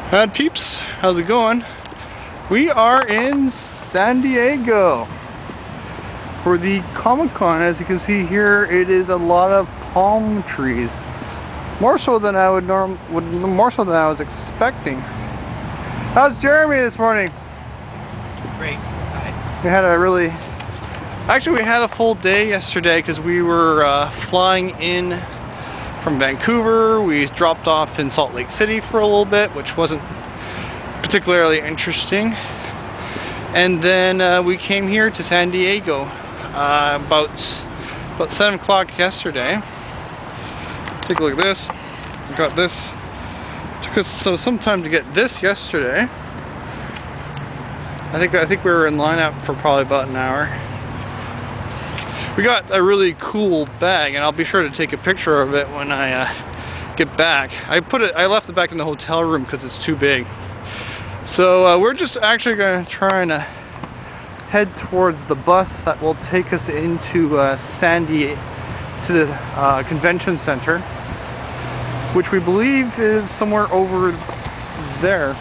Hi peeps, how's it going? We are in San Diego for the Comic-Con. As you can see here, it is a lot of palm trees. More so than I was expecting. How's Jeremy this morning? Great. We had we had a full day yesterday because we were flying in from Vancouver. We dropped off in Salt Lake City for a little bit, which wasn't particularly interesting. And then we came here to San Diego about 7 o'clock yesterday. Take a look at this. We got this. Took us some time to get this yesterday. I think we were in lineup for probably about an hour. We got a really cool bag, and I'll be sure to take a picture of it when I get back. I left it back in the hotel room because it's too big. So we're just actually going to try and head towards the bus that will take us into to the convention center, which we believe is somewhere over there.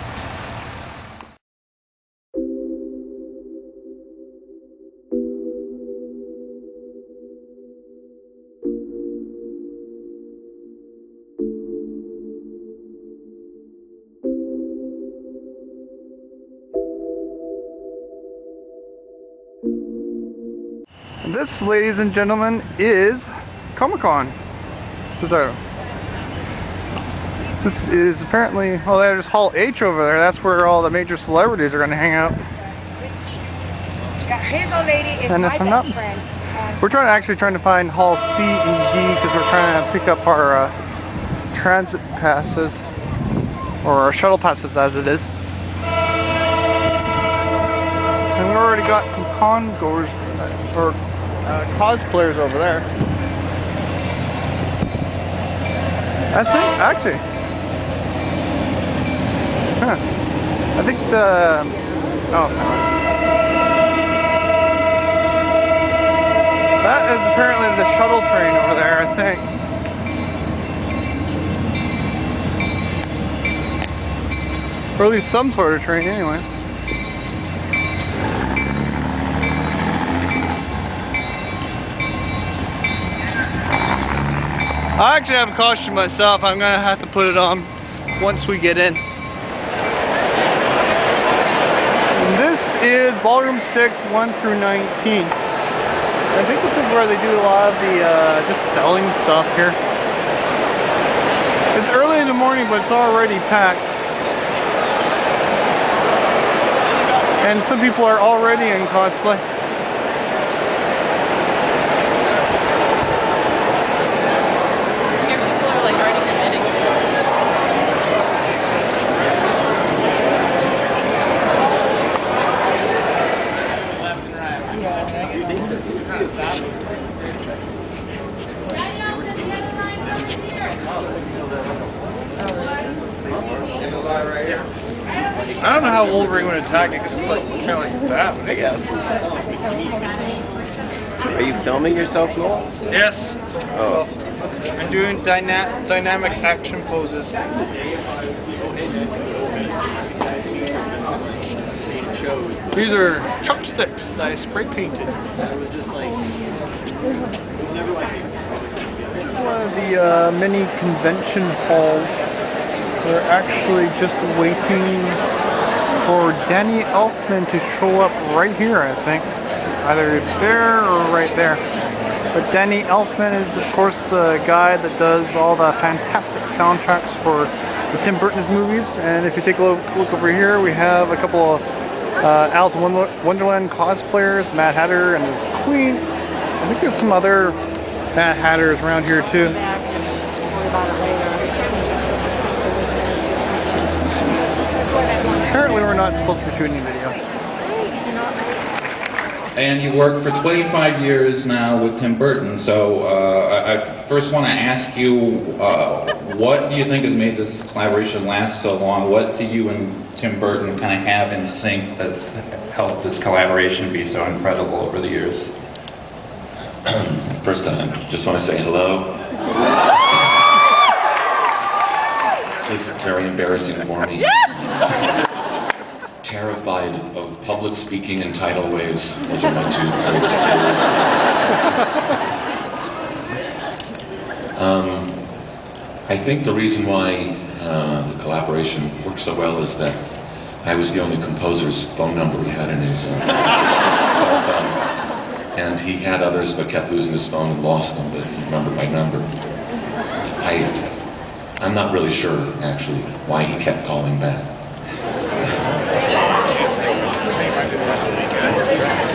And this, ladies and gentlemen, is Comic-Con. This is apparently, well, there's Hall H over there. That's where all the major celebrities are going to hang out. His old lady is and my if I'm best not, friend. we're trying to find Hall C and D because we're trying to pick up our transit passes, or our shuttle passes as it is. And we already got some con goers or cosplayers over there. I think actually. I think that is apparently the shuttle train over there, I think. Or at least some sort of train anyway. I actually have a costume myself. I'm going to have to put it on once we get in. This is Ballroom 6, 1 through 19. I think this is where they do a lot of the just selling stuff here. It's early in the morning, but it's already packed. And some people are already in cosplay. I don't know how Wolverine would attack it because it's like kind of like that, I guess. Are you filming yourself, Noel? Yes. Oh. So, I'm doing dynamic action poses. These are chopsticks that I spray painted. This is one of the mini convention halls. We're actually just waiting for Danny Elfman to show up right here, I think. Either there or right there. But Danny Elfman is, of course, the guy that does all the fantastic soundtracks for the Tim Burton's movies. And if you take a look over here, we have a couple of Alice in Wonderland cosplayers, Mad Hatter and his Queen. I think there's some other Mad Hatters around here too. Apparently we're not supposed to be shooting video. And you worked for 25 years now with Tim Burton, so I first want to ask you, what do you think has made this collaboration last so long? What do you and Tim Burton kind of have in sync that's helped this collaboration be so incredible over the years? First, I just want to say hello. It's very embarrassing for me. Terrified of public speaking and tidal waves. Those are my two greatest fears. I think the reason why the collaboration worked so well is that I was the only composer's phone number he had in his cell phone. And he had others but kept losing his phone and lost them, but he remembered my number. I'm not really sure, actually, why he kept calling back.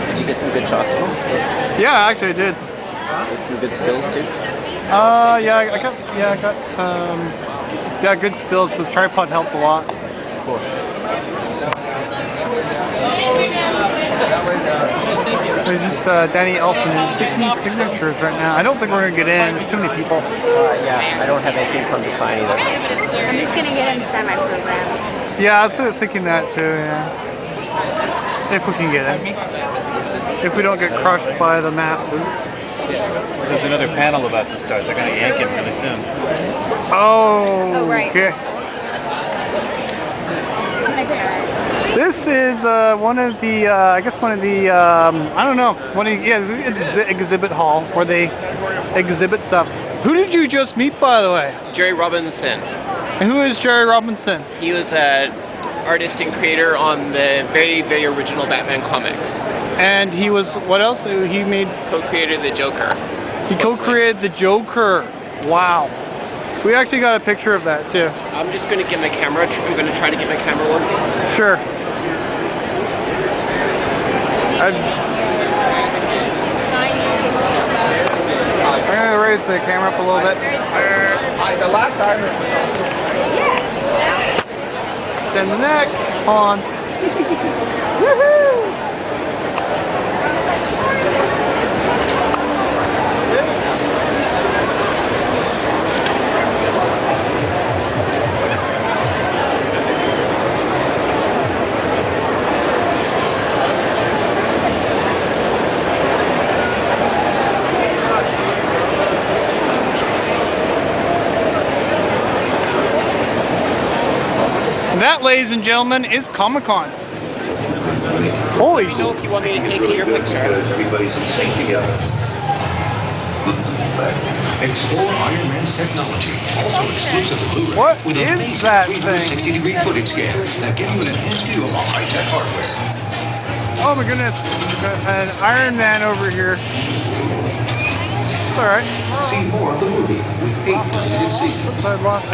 Did you get some good shots from him? Yeah, actually I did. Get some good stills too? Yeah, I got good stills. The tripod helped a lot. Cool. There's just Danny Elfman is taking signatures right now. I don't think we're gonna get in. There's too many people. Yeah, I don't have anything from the sign either. I'm just gonna get in inside my program. Yeah, I was thinking that too. Yeah, if we can get in. If we don't get crushed by the masses. There's another panel about to start. They're going to yank him really soon. Oh, right. okay. This is one of the, I don't know, it's exhibit hall where they exhibit stuff. Who did you just meet, by the way? Jerry Robinson. And who is Jerry Robinson? He was an artist and creator on the very, very original Batman comics. And he was, what else? He made... Co-created the Joker. He co-created the Joker. Wow. We actually got a picture of that too. I'm just going to get my camera. I'm going to try to get my camera working. Sure. I'm going to raise the camera up a little bit. The last Iron Man was on. Extend the neck. On. Woohoo! That, ladies and gentlemen, is Comic-Con. Holy Let me know if you want me to take your picture. Everybody can sing together. Explore Iron Man's technology, also exclusive to Blu-ray, What with is amazing that 360-degree footage scans that give you an enhanced view of our high-tech hardware. Oh my goodness, an Iron Man over here. It's alright. See more of the movie with 8 deleted scenes. Oops, I lost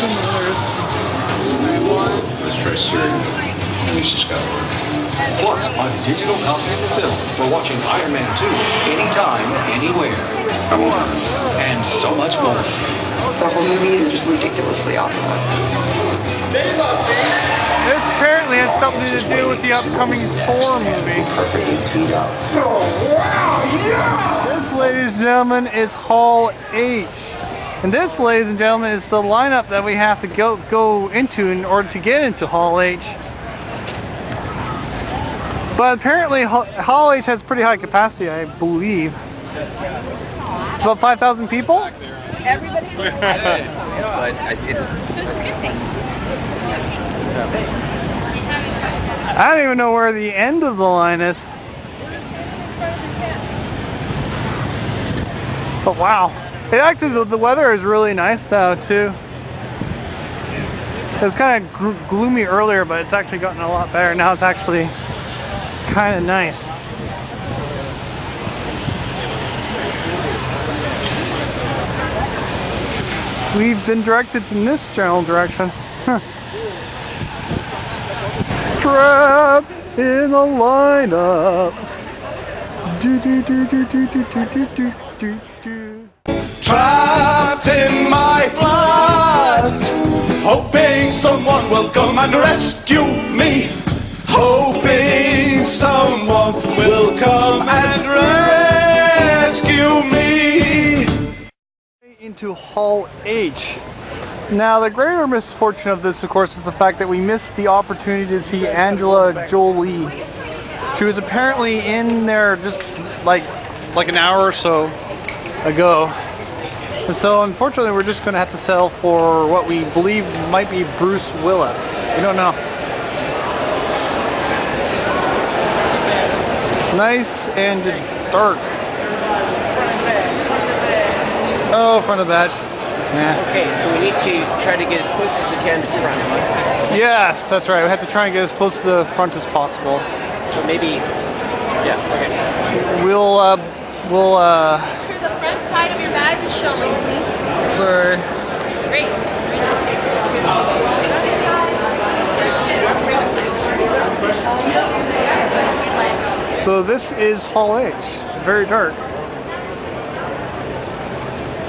some others. Let's try Siri. This is Skywalker. Plus, a digital copy of the film for watching Iron Man 2 anytime, anywhere. And so much more. The whole movie is just ridiculously awful. This apparently has something to do with the upcoming Thor movie. Perfectly teed up. This, ladies and gentlemen, is Hall H. And this, ladies and gentlemen, is the lineup that we have to go into in order to get into Hall H. But apparently Hall H has pretty high capacity, I believe. It's about 5,000 people? Everybody. I don't even know where the end of the line is. But wow. It actually, the weather is really nice now too. It was kind of gloomy earlier, but it's actually gotten a lot better. Now it's actually kind of nice. We've been directed in this general direction. Huh. Trapped in a lineup. Do do do do do do do do do do do. Trapped in my flat, hoping someone will come and rescue me. Hoping someone will come and rescue me. Into Hall H. Now, the greater misfortune of this, of course, is the fact that we missed the opportunity to see Angela Jolie. She was apparently in there just like an hour or so ago. And so unfortunately we're just going to have to settle for what we believe might be Bruce Willis. We don't know. Nice and dark. Oh, front of that. Yeah. Okay, so we need to try to get as close as we can to the front. Yes, that's right. We have to try and get as close to the front as possible. So maybe, yeah, okay. We'll Sure, the front side of your bag is showing, please. sorry. Great. So this is Hall H. It's very dark.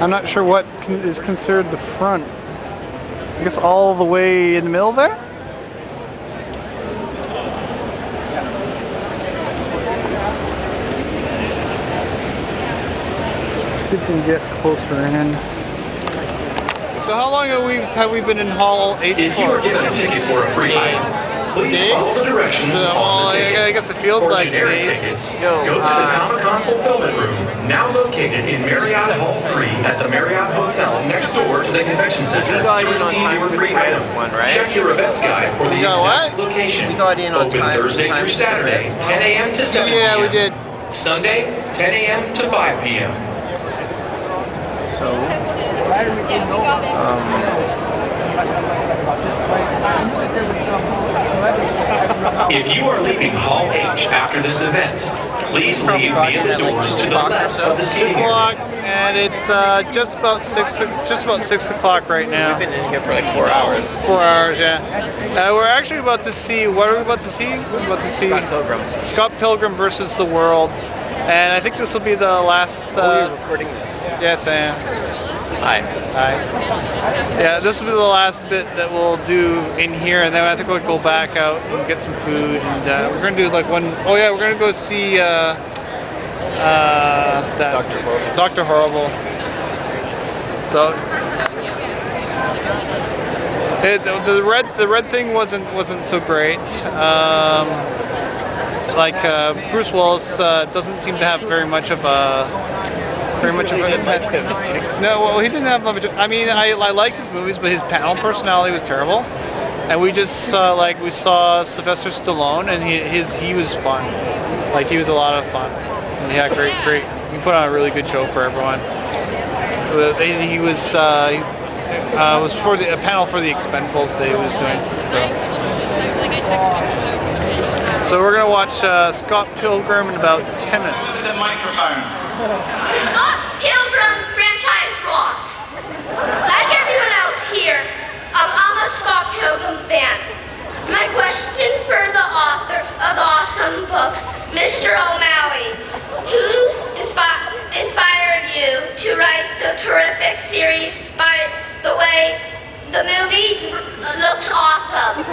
I'm not sure what is considered the front. I guess all the way in the middle there? See if we can get closer in. So how long have we been in Hall H If you for? are given a ticket for a free item, please follow the directions on the ticket. I guess it feels For like generic days. tickets, go to the Comic-Con Fulfillment Room, now located in Marriott Hall 3 at the Marriott Hotel next door to the Convention Center We got to in on receive time your for free the Reds item. one, right? Check your events guide for the got exact what? location. We got in on Open time for Thursday the through Saturday, Reds 10 a.m. to 7 p.m. Yeah, we did. Sunday, 10 a.m. to 5 p.m. If you are leaving Hall H after this event, please leave via the doors to the left of the seating area. And it's just about 6 o'clock right now. We've been in here for like 4 hours. 4 hours, yeah. We're actually about to see, what are we about to see? We're about to see Scott Pilgrim. Scott Pilgrim versus the World. And I think this will be the last... We're recording this. Yes, I am. Hi. Yeah, this will be the last bit that we'll do in here, and then I think we'll go back out and get some food, and we're gonna do like one. Oh yeah, we're gonna go see Dr. Horrible. So the red thing wasn't so great. Bruce Willis doesn't seem to have very much of a no, well, he didn't have much. I mean, I like his movies, but his panel personality was terrible. And we just we saw Sylvester Stallone, and he was fun. Like, he was a lot of fun. And yeah, great. He put on a really good show for everyone. He was for a panel for the Expendables that he was doing. So we're gonna watch Scott Pilgrim in about 10 minutes. The microphone. Scott Pilgrim franchise rocks. Like everyone else here, I'm a Scott Pilgrim fan. My question for the author of the awesome books, Mr. O'Malley, who's inspired you to write the terrific series? By the way, the movie looks awesome.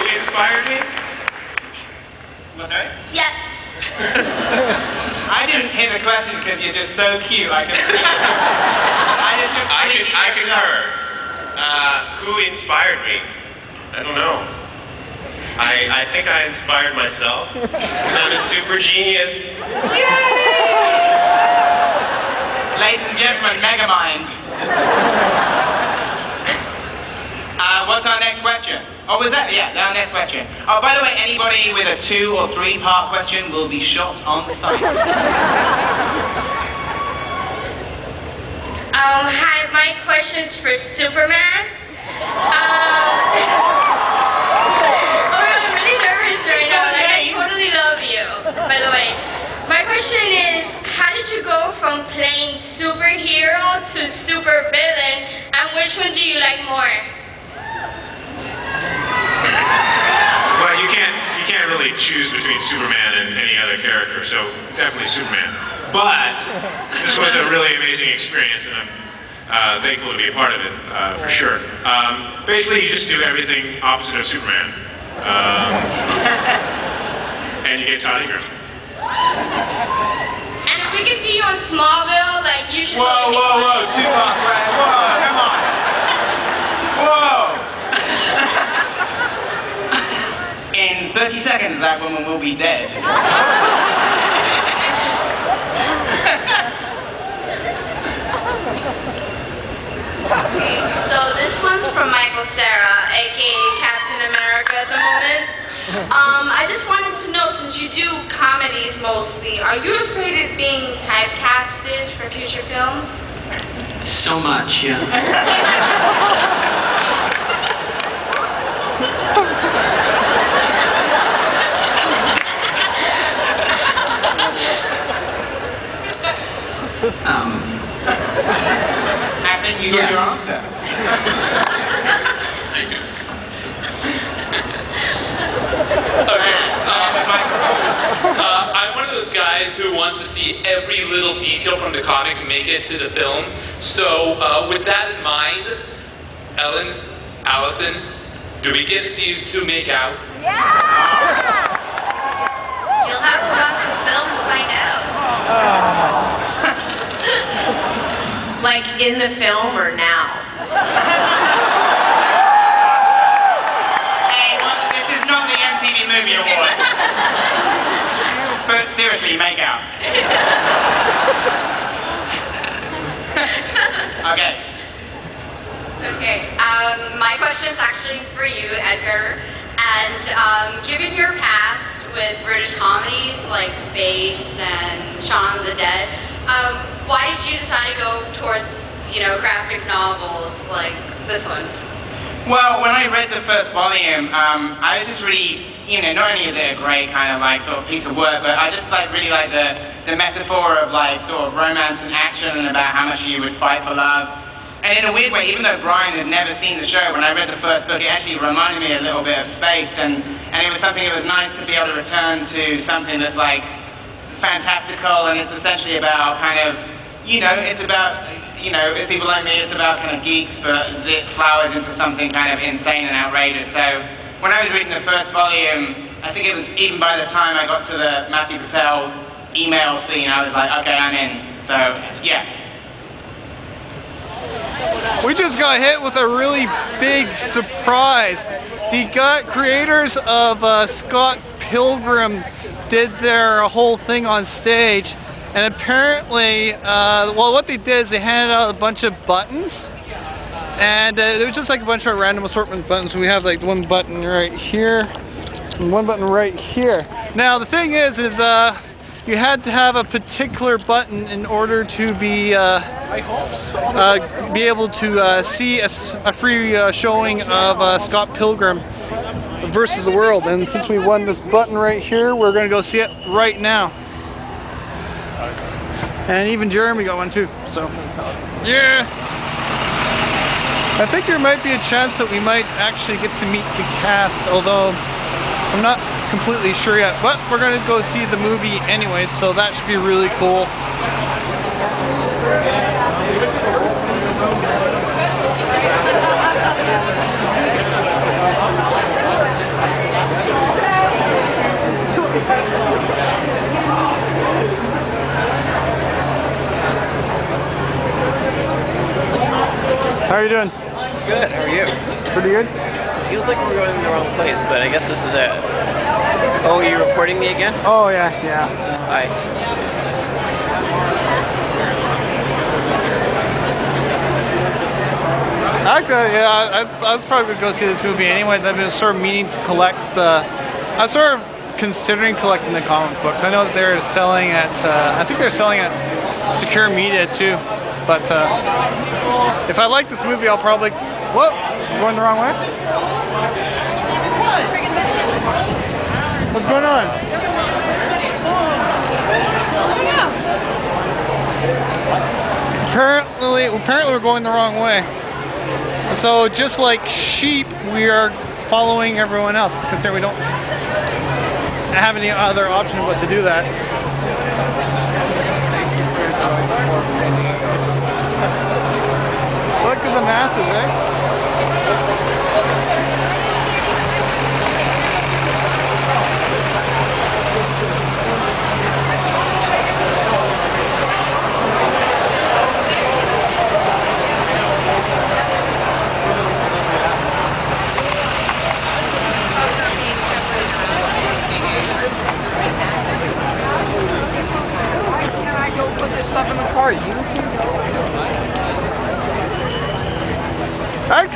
Inspired me? What's that? Yes. I didn't hear the question because you're just so cute. I concur. Who inspired me? I don't know. I think I inspired myself. I'm a super genius. Yay! Ladies and gentlemen, Megamind. What's our next question? Oh, was that? Yeah, our next question. Oh, by the way, anybody with a 2 or 3 part question will be shot on site. Hi, my question is for Superman. I'm really nervous right now. Like, I totally love you, by the way. My question is, how did you go from playing superhero to supervillain, and which one do you like more? Well, you can't really choose between Superman and any other character, so definitely Superman. But this was a really amazing experience, and I'm thankful to be a part of it, for sure. Basically, you just do everything opposite of Superman, and you get Todd Ingram. And if we could see you on Smallville, like, you should... Whoa, Tupac, right? Whoa, come on. Whoa! In 30 seconds, that woman will be dead. So this one's from Michael Cera, aka Captain America at the moment. I just wanted to know, since you do comedies mostly, are you afraid of being typecasted for future films? So much, yeah. I think you got your answer. I'm one of those guys who wants to see every little detail from the comic make it to the film. So with that in mind, Ellen, Allison, do we get to see you two make out? Yeah! You'll have to watch the film to find out. Like in the film or now? Hey, well, this is not the MTV Movie Awards. But seriously, make out. Okay. Okay, my question is actually for you, Edgar. And given your past with British comedies like Space and Shaun of the Dead, why did you decide to go towards, graphic novels like this one? Well, when I read the first volume, I was just really, not only is it a great kind of like sort of piece of work, but I just really like the metaphor of like sort of romance and action and about how much you would fight for love. And in a weird way, even though Brian had never seen the show, when I read the first book, it actually reminded me a little bit of Space, and it was something that was nice to be able to return to something that's like fantastical, and it's essentially about kind of, it's about, people like me, it's about kind of geeks, but it flowers into something kind of insane and outrageous. So when I was reading the first volume, I think it was even by the time I got to the Matthew Patel email scene, I was like, okay, I'm in. So, yeah. We just got hit with a really big surprise. The creators of Scott Pilgrim did their whole thing on stage, and apparently, what they did is they handed out a bunch of buttons, and it was just like a bunch of random assortment buttons. We have like one button right here, and one button right here. Now the thing is you had to have a particular button in order to be able to see a free showing of Scott Pilgrim versus the World. And since we won this button right here, we're going to go see it right now. And even Jeremy got one too. So, yeah. I think there might be a chance that we might actually get to meet the cast, although I'm not completely sure yet, but we're gonna go see the movie anyway, so that should be really cool. How are you doing? Good, how are you? Pretty good. Feels like we're going in the wrong place, but I guess this is it. Oh, are you recording me again? Oh, yeah. Hi. Actually, yeah, I was probably going to go see this movie anyways. I've been sort of meaning to collect I was sort of considering collecting the comic books. I know that they're selling at, I think they're selling at Secure Media too. But if I like this movie, I'll probably, whoa, I'm going the wrong way? What's going on? Apparently we're going the wrong way. So just like sheep, we are following everyone else, considering we don't have any other option but to do that. Look at the masses, eh?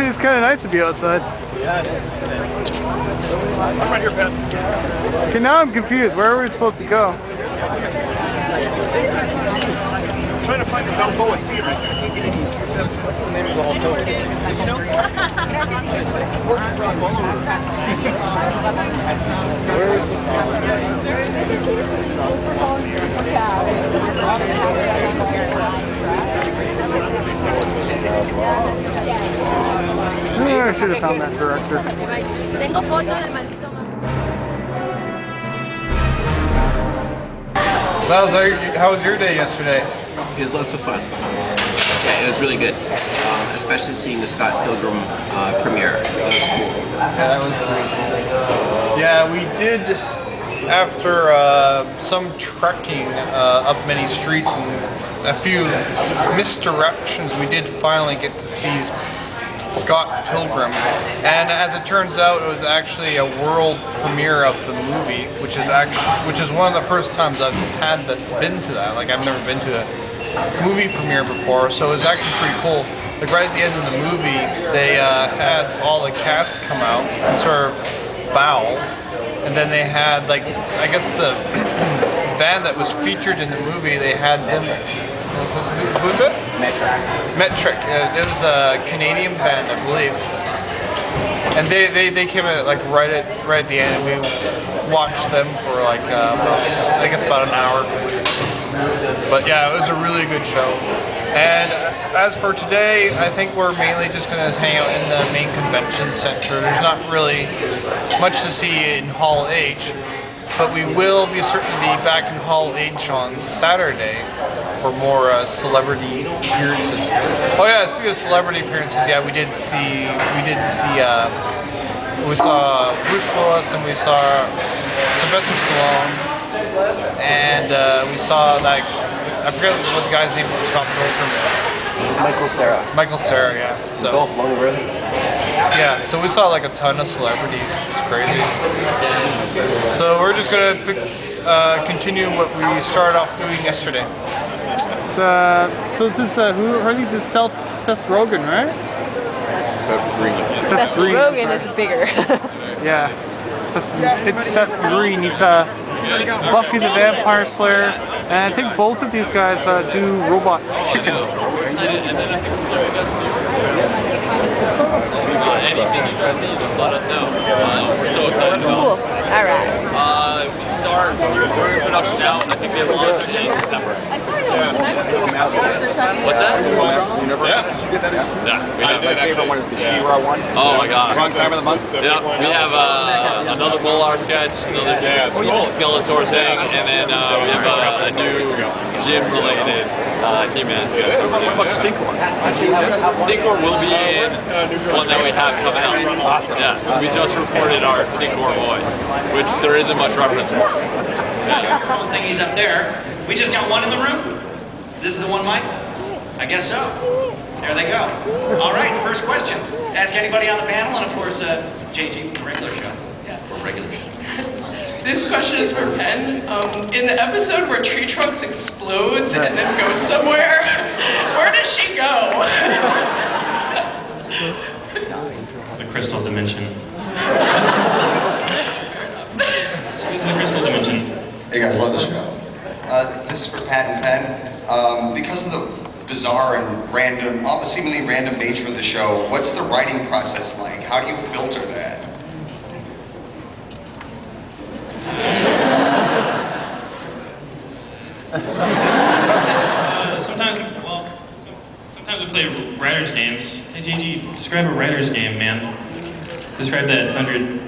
Actually, it's kind of nice to be outside. Yeah, it is today. I'm right here, Ben. Okay, now I'm confused. Where are we supposed to go? I'm trying to find the Balboa Theater. I can't get any. What's the name of the hotel? You know? I should have found that director. Tengo foto del maldito mapa. So how was your day yesterday? It was lots of fun. Yeah, it was really good. Especially seeing the Scott Pilgrim premiere. That was cool. Yeah, that was pretty cool. Yeah, we did, after some trekking up many streets and a few misdirections, we did finally get to see Scott Pilgrim. And as it turns out, it was actually a world premiere of the movie, which is one of the first times I've been to that. Like, I've never been to a movie premiere before, so it was actually pretty cool. Like, right at the end of the movie, they had all the cast come out and sort of bow, and then they had, like, I guess the band that was featured in the movie, they had them. Who's it? Metric. It was a Canadian band, I believe. And they came at like right at the end, and we watched them for like I guess about an hour. But yeah, it was a really good show. And as for today, I think we're mainly just gonna hang out in the main convention center. There's not really much to see in Hall H, but we will be certainly back in Hall H on Saturday for more celebrity appearances. Oh yeah, speaking of celebrity appearances, yeah, we saw Bruce Willis, and we saw Sylvester Stallone, and we saw that, I forget what the guy's name was, Scott Pilgrim is. Michael Cera, yeah. So Golf long really? yeah, so we saw like a ton of celebrities. It's crazy. So we're just gonna continue what we started off doing yesterday. So this is who? I think this is Seth Rogan, right? Seth Green. Rogan is bigger. Yeah. It's Seth Green. He's Buffy the Vampire Slayer, and I think both of these guys do Robot Chicken. Anything you guys need, just let us know. We're so excited about it. Cool. All right. We start, we're in production now, and I think we have launch in December. What's that? Yeah. My favorite one is the She-Ra one. Oh my god. Wrong time of the month. Yeah, we have another Molar sketch, another Skeletor thing, and then we have a new gym-related He-Man sketch. What about Stinkor? Stinkor will be in one that we have come out. Awesome. Yeah, so we just recorded our Stinkor voice, which there isn't much reference for. One thing he's up there. We just got one in the room. This is the one mic? I guess so. There they go. All right, first question. Ask anybody on the panel, and of course, JG from the regular show. Yeah, for regular show. This question is for Penn. In the episode where Tree Trunks explodes and then goes somewhere, where does she go? The crystal dimension. She's in the crystal dimension. Hey guys, love the show. This is for Pat and Penn. Because of the bizarre and random, seemingly random nature of the show, what's the writing process like? How do you filter that? Sometimes we play writers' games. Hey, JG, describe a writer's game, man. Describe that 100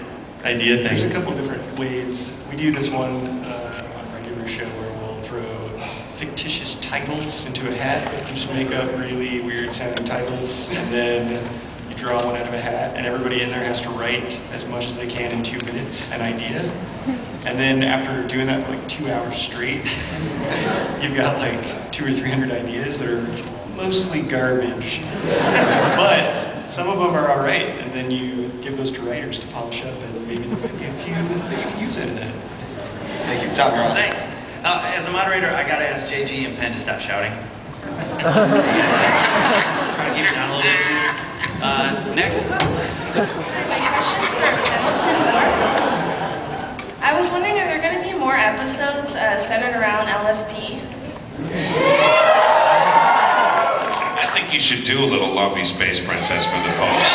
idea thing. There's a couple different ways. We do this one on a regular show where we'll throw fictitious titles into a hat. You just make up really weird sounding titles, and then you draw one out of a hat, and everybody in there has to write as much as they can in 2 minutes, an idea. And then after doing that for like 2 hours straight, you've got like 200 or 300 ideas that are mostly garbage. But some of them are all right, and then you give those to writers to polish up, and maybe there might be a few that you can use out of that. Thank you. Tom, you're awesome. Thanks. As a moderator, I gotta ask JG and Penn to stop shouting. Trying to keep it down a little bit, please. Next. My question's for Pendleton Moore. I was wondering, are there going to be more episodes centered around LSP? I think you should do a little Lovely Space Princess for the folks.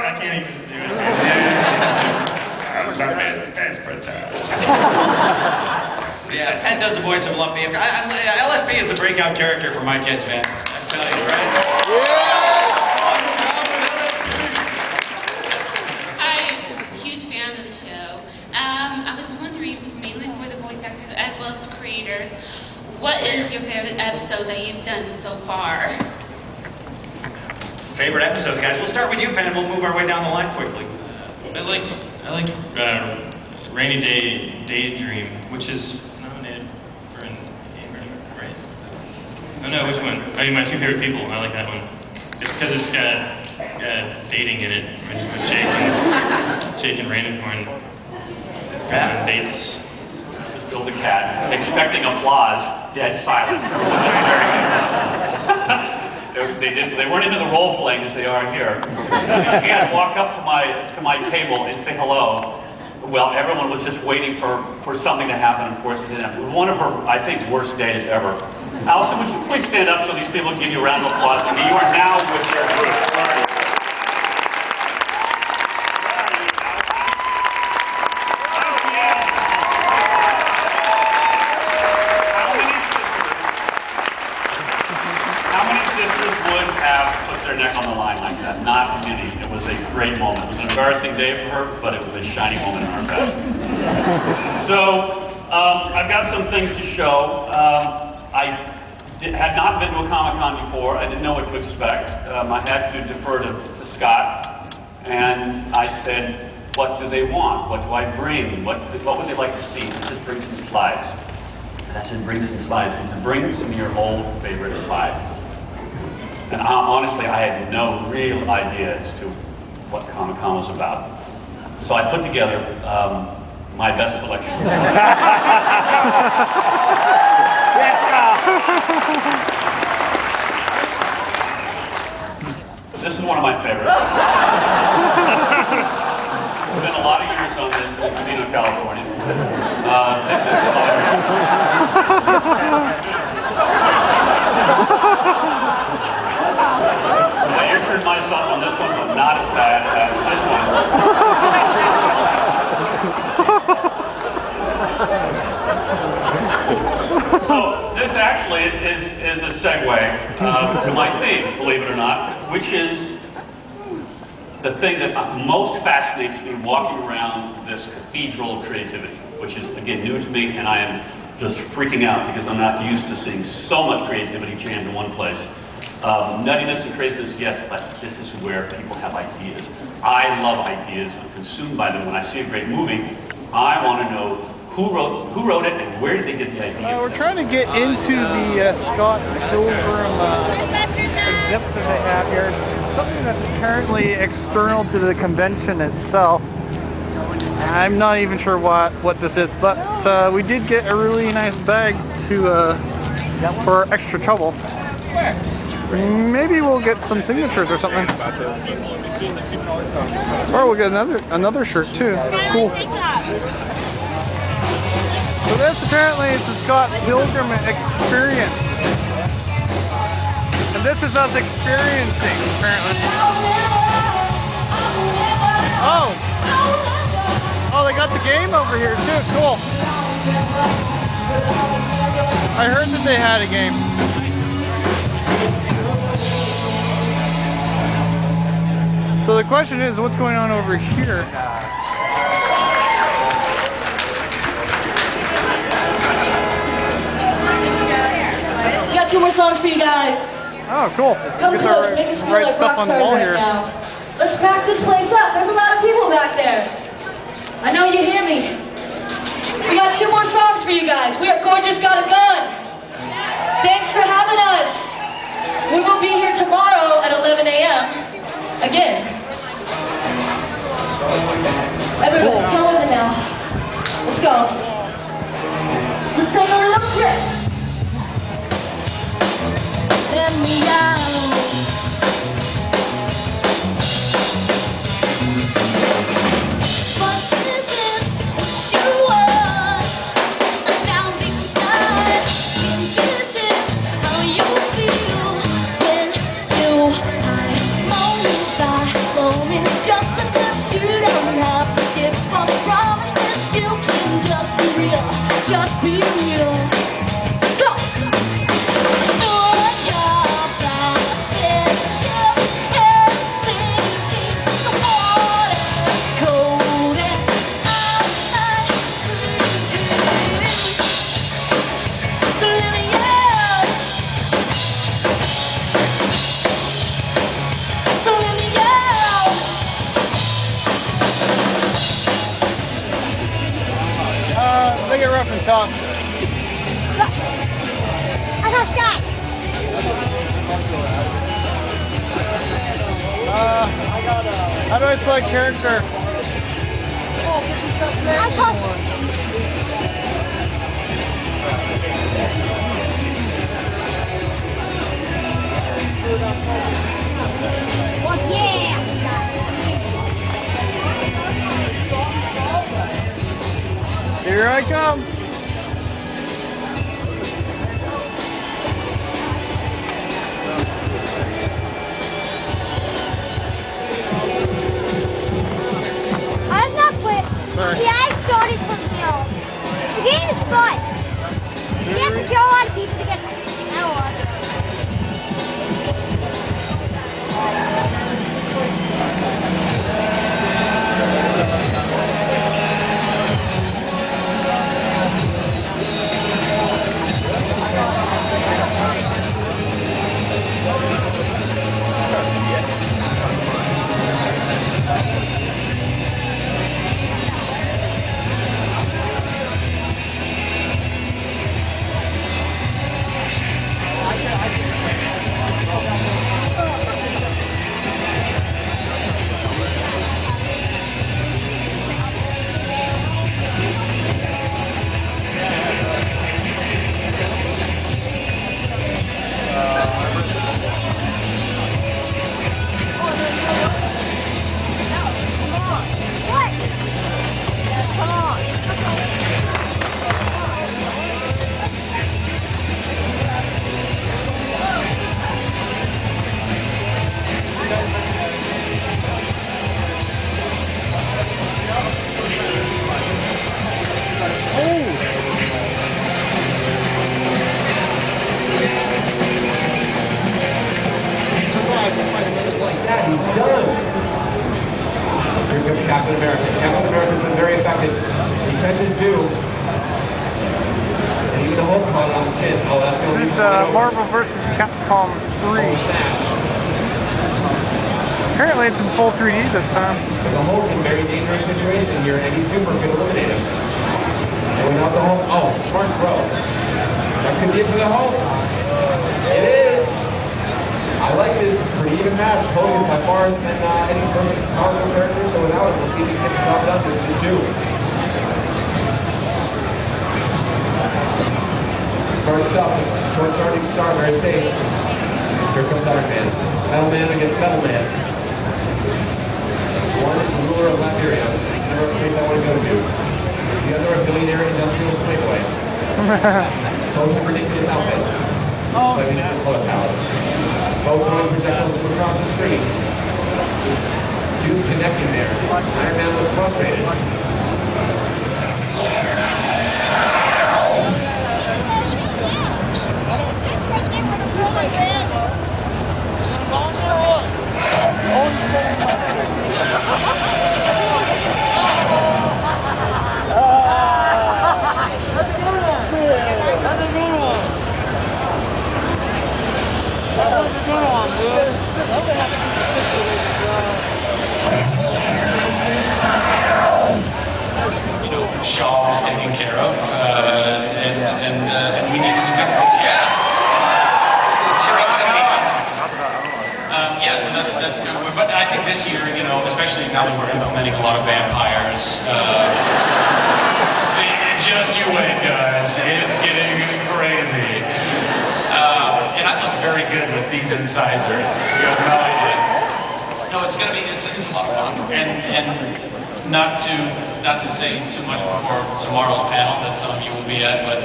I can't even do it. Space Princess. Yeah, Penn does the voice of Lumpy. LSP is the breakout character for my kids, man. I'm telling you, right? I'm a huge fan of the show. I was wondering, mainly for the voice actors as well as the creators, what is your favorite episode that you've done so far? Favorite episodes, guys. We'll start with you, Penn, and we'll move our way down the line quickly. I liked Rainy Day Daydream, which is nominated for an Avenger, right? Oh no, which one? I mean, my two favorite people. I like that one. It's because it's got dating in it with Jake and Raymond going on dates. This is Bill the Cat, expecting applause, dead silence. Everyone was very They weren't into the role playing as they are here. She had to walk up to my table and say hello. Well, everyone was just waiting for something to happen. Of course, it didn't happen. It was one of her, I think, worst days ever. Allison, would you please stand up so these people can give you a round of applause? I mean, you are now with your group. Not many. It was a great moment. It was an embarrassing day for her, but it was a shining moment in our past. So, I've got some things to show. I had not been to a Comic-Con before. I didn't know what to expect. I had to defer to Scott, and I said, what do they want? What do I bring? What would they like to see? He said, bring some slides. And I said, bring some slides. He said, bring some of your old favorite slides. And honestly, I had no real idea as to what Comic-Con was about. So I put together my best collection. This is one of my favorites. Spent a lot of years on this in Encino, California. This is I injured myself on this one, but not as bad as this one. So this actually is a segue to my theme, believe it or not, which is the thing that most fascinates me walking around this cathedral of creativity, which is, again, new to me, and I am just freaking out because I'm not used to seeing so much creativity jammed in one place. Nuttiness and craziness, yes, but this is where people have ideas. I love ideas. I'm consumed by them. When I see a great movie, I want to know who wrote it and where did they get the idea. We're trying to get into the Scott Pilgrim exhibit that they have here. It's something that's apparently external to the convention itself. I'm not even sure what this is, but we did get a really nice bag for extra trouble. Maybe we'll get some signatures or something. Or we'll get another shirt too. Cool. So this apparently is the Scott Pilgrim experience. And this is us experiencing, apparently. Oh, they got the game over here too. Cool. I heard that they had a game. So the question is, what's going on over here? We got 2 more songs for you guys. Oh, cool. Come close, make us feel like rock stars right now. Let's pack this place up. There's a lot of people back there. I know you hear me. We got 2 more songs for you guys. We are Gorgeous Got a Gun. Thanks for having us. We will be here tomorrow at 11 a.m. again. Everybody, come with me now. Let's go. Let's take a little trip. me out. But is this what you want? I'm down deep inside. Is this how you feel when you hide moment by moment? Just sometimes you don't have to give up promises. You can just be real, just be real. Let's go. They get rough and tough. I got shot. How do I select character? I got Well, yeah. Here I come. I'm not quit. Sorry. Yeah, I started from zero. The game is fun. You have to kill a lot of people to get medals. Captain America. Captain America's been very effective. Defenses do. And even the Hulk caught it on the chin. Oh, that's going to be This Marvel vs. Capcom 3. Apparently it's in full 3D this time. The Hulk in a very dangerous situation here, and any super could eliminate him. And without the Hulk, oh, smart throw. That could be it for the Hulk. It is. I like this pretty even match. Hulk is by far than any most powerful character, so without it, we'll see if he can get the job done. This is due. Smart stuff. Short charging star, very safe. Here comes Iron Man. Metal Man against Metal Man. One is the ruler of Liberia. Never a place I want to go to. The other a billionaire industrial playboy. Both have ridiculous outfits. Oh, like snap. Both throwing projectiles across the street. Two connecting there. Iron Man looks frustrated. You know, Shaw was taken care of, and we needed some chemicals. Yeah. Yeah, so that's good. But I think this year, you know, especially now that we're implementing a lot of vampires, just you wait, guys. It's getting crazy. And I look very good with these incisors. You have no idea. No, it's gonna be, it's a lot of fun. And not to say too much before tomorrow's panel that some of you will be at, but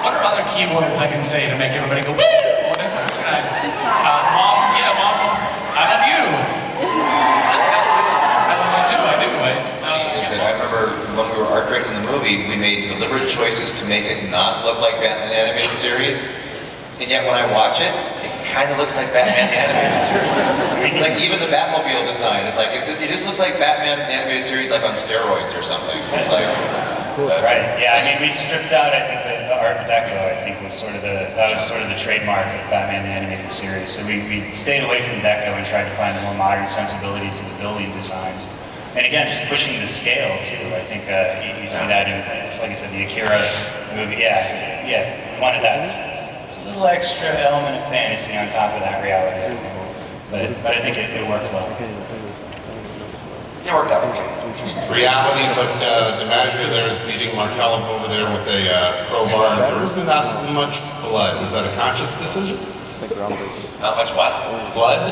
what are other keywords I can say to make everybody go, woo? Mom, yeah, Mom, I love you. I love you too, I do. I remember when we were art directing the movie, we made deliberate choices to make it not look like Batman animated series. And yet when I watch it, it kind of looks like Batman animated series. It's like even the Batmobile design, it's like, it just looks like Batman animated series like on steroids or something. It's like... Right, yeah, I mean, we stripped out, I think, the Art Deco, I think, was sort of the trademark of Batman the Animated Series. So we stayed away from Deco and tried to find a more modern sensibility to the building designs. And again, just pushing the scale, too. I think you see that in, like I said, the Akira movie. Yeah, wanted that. It's a little extra element of fantasy on top of that reality, I think. But I think it worked well. It worked out okay. Reality, but DiMaggio there is leading Markellum over there with a crowbar. There was not much blood. Was that a conscious decision? Not much what? Blood?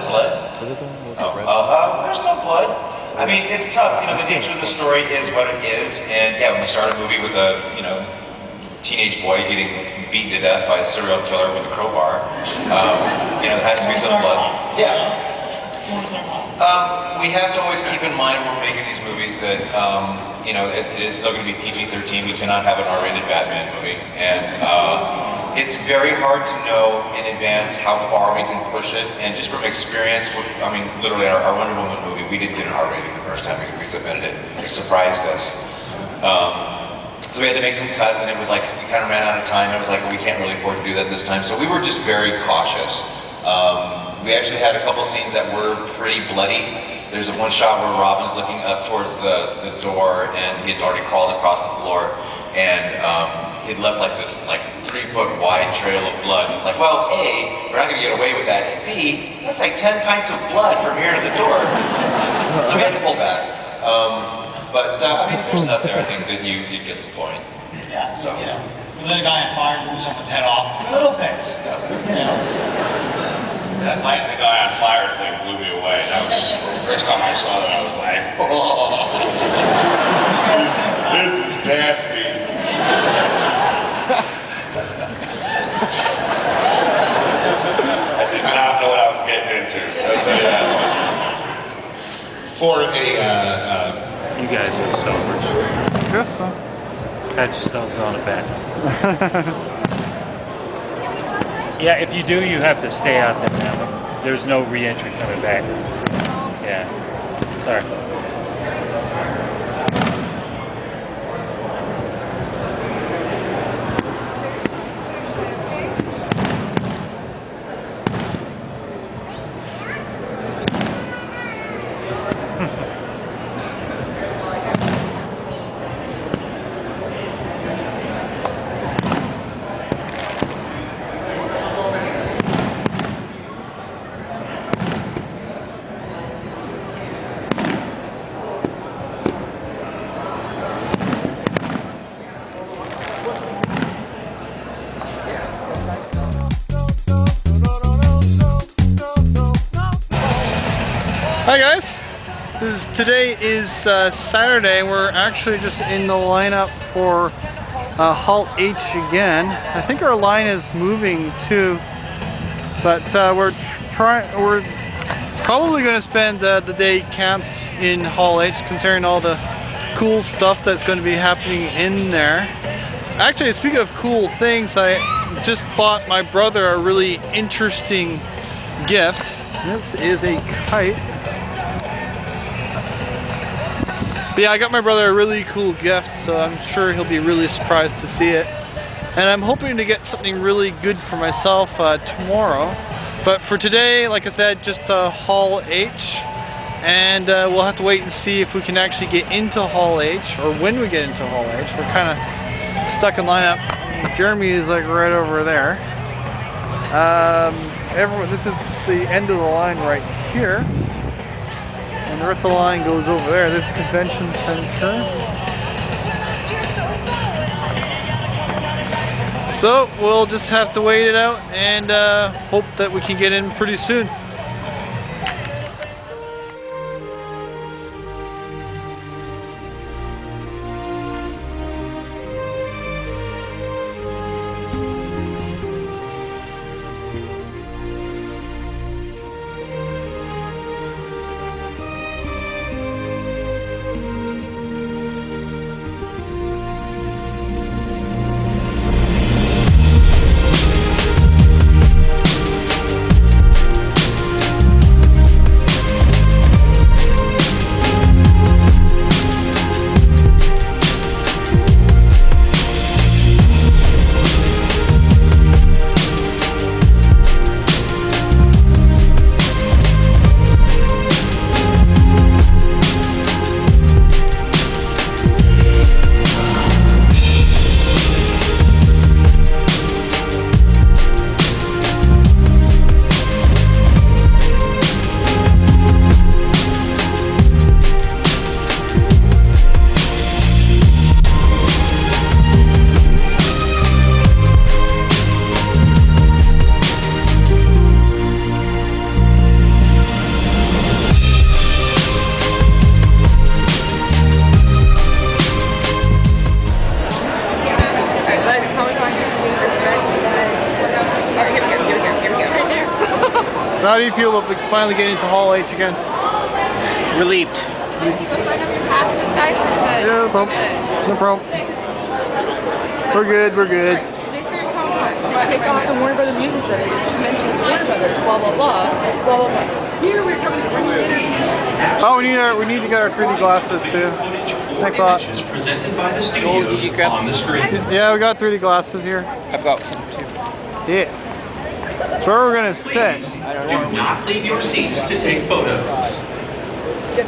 There's some blood. I mean, it's tough. You know, the nature of the story is what it is. And yeah, when we start a movie with a, teenage boy getting beaten to death by a serial killer with a crowbar, there has to be some blood. Yeah. We have to always keep in mind when we're making these movies that, it is still going to be PG-13. We cannot have an R-rated Batman movie. And it's very hard to know in advance how far we can push it. And just from experience, literally our Wonder Woman movie, we didn't get an R-rating the first time we submitted it. It surprised us. So we had to make some cuts, and it was like, we kind of ran out of time. It was like, we can't really afford to do that this time. So we were just very cautious. We actually had a couple scenes that were pretty bloody. There's one shot where Robin's looking up towards the door, and he had already crawled across the floor, and he'd left like this 3-foot wide trail of blood. And it's like, well, A, we're not gonna get away with that, and B, that's like 10 pints of blood from here to the door. So we had to pull back. There's enough there, I think, that you get the point. Yeah, so. We lit a guy on fire, blew someone's head off. Little things. That light the guy on fire thing blew me away. That was the first time I saw that. I was like, oh, this is nasty. I did not know what I was getting into. I'll tell you that much. For you guys are selfish. Guess so. Pat yourselves on the back. Yeah, if you do, you have to stay out there now. There's no re-entry coming back. Yeah. Sorry. Hi guys, today is Saturday. We're actually just in the lineup for Halt H again. I think our line is moving too, but we're probably going to spend the day camped in Hall H, considering all the cool stuff that's going to be happening in there. Actually, speaking of cool things, I just bought my brother a really interesting gift. This is a kite. But yeah, I got my brother a really cool gift, so I'm sure he'll be really surprised to see it. And I'm hoping to get something really good for myself tomorrow. But for today, like I said, just Hall H. And we'll have to wait and see if we can actually get into Hall H, or when we get into Hall H. We're kind of stuck in lineup. Jeremy is like right over there. This is the end of the line right here. And the rest of the line goes over there. This convention center. So we'll just have to wait it out and hope that we can get in pretty soon. So how do you feel about finally getting to Hall H again? Relieved. Yeah, no problem. No problem. We're good, we're good. Take off and worry about the music center. She mentioned Warner Brothers, blah blah blah, blah blah blah. Here we're coming to bring it. Oh, we need to get our 3D glasses too. Thanks a lot. Presented by the studios on the screen. Yeah, we got 3D glasses here. I've got some too. Yeah. So where we're gonna sit? Do not leave your seats to take photos.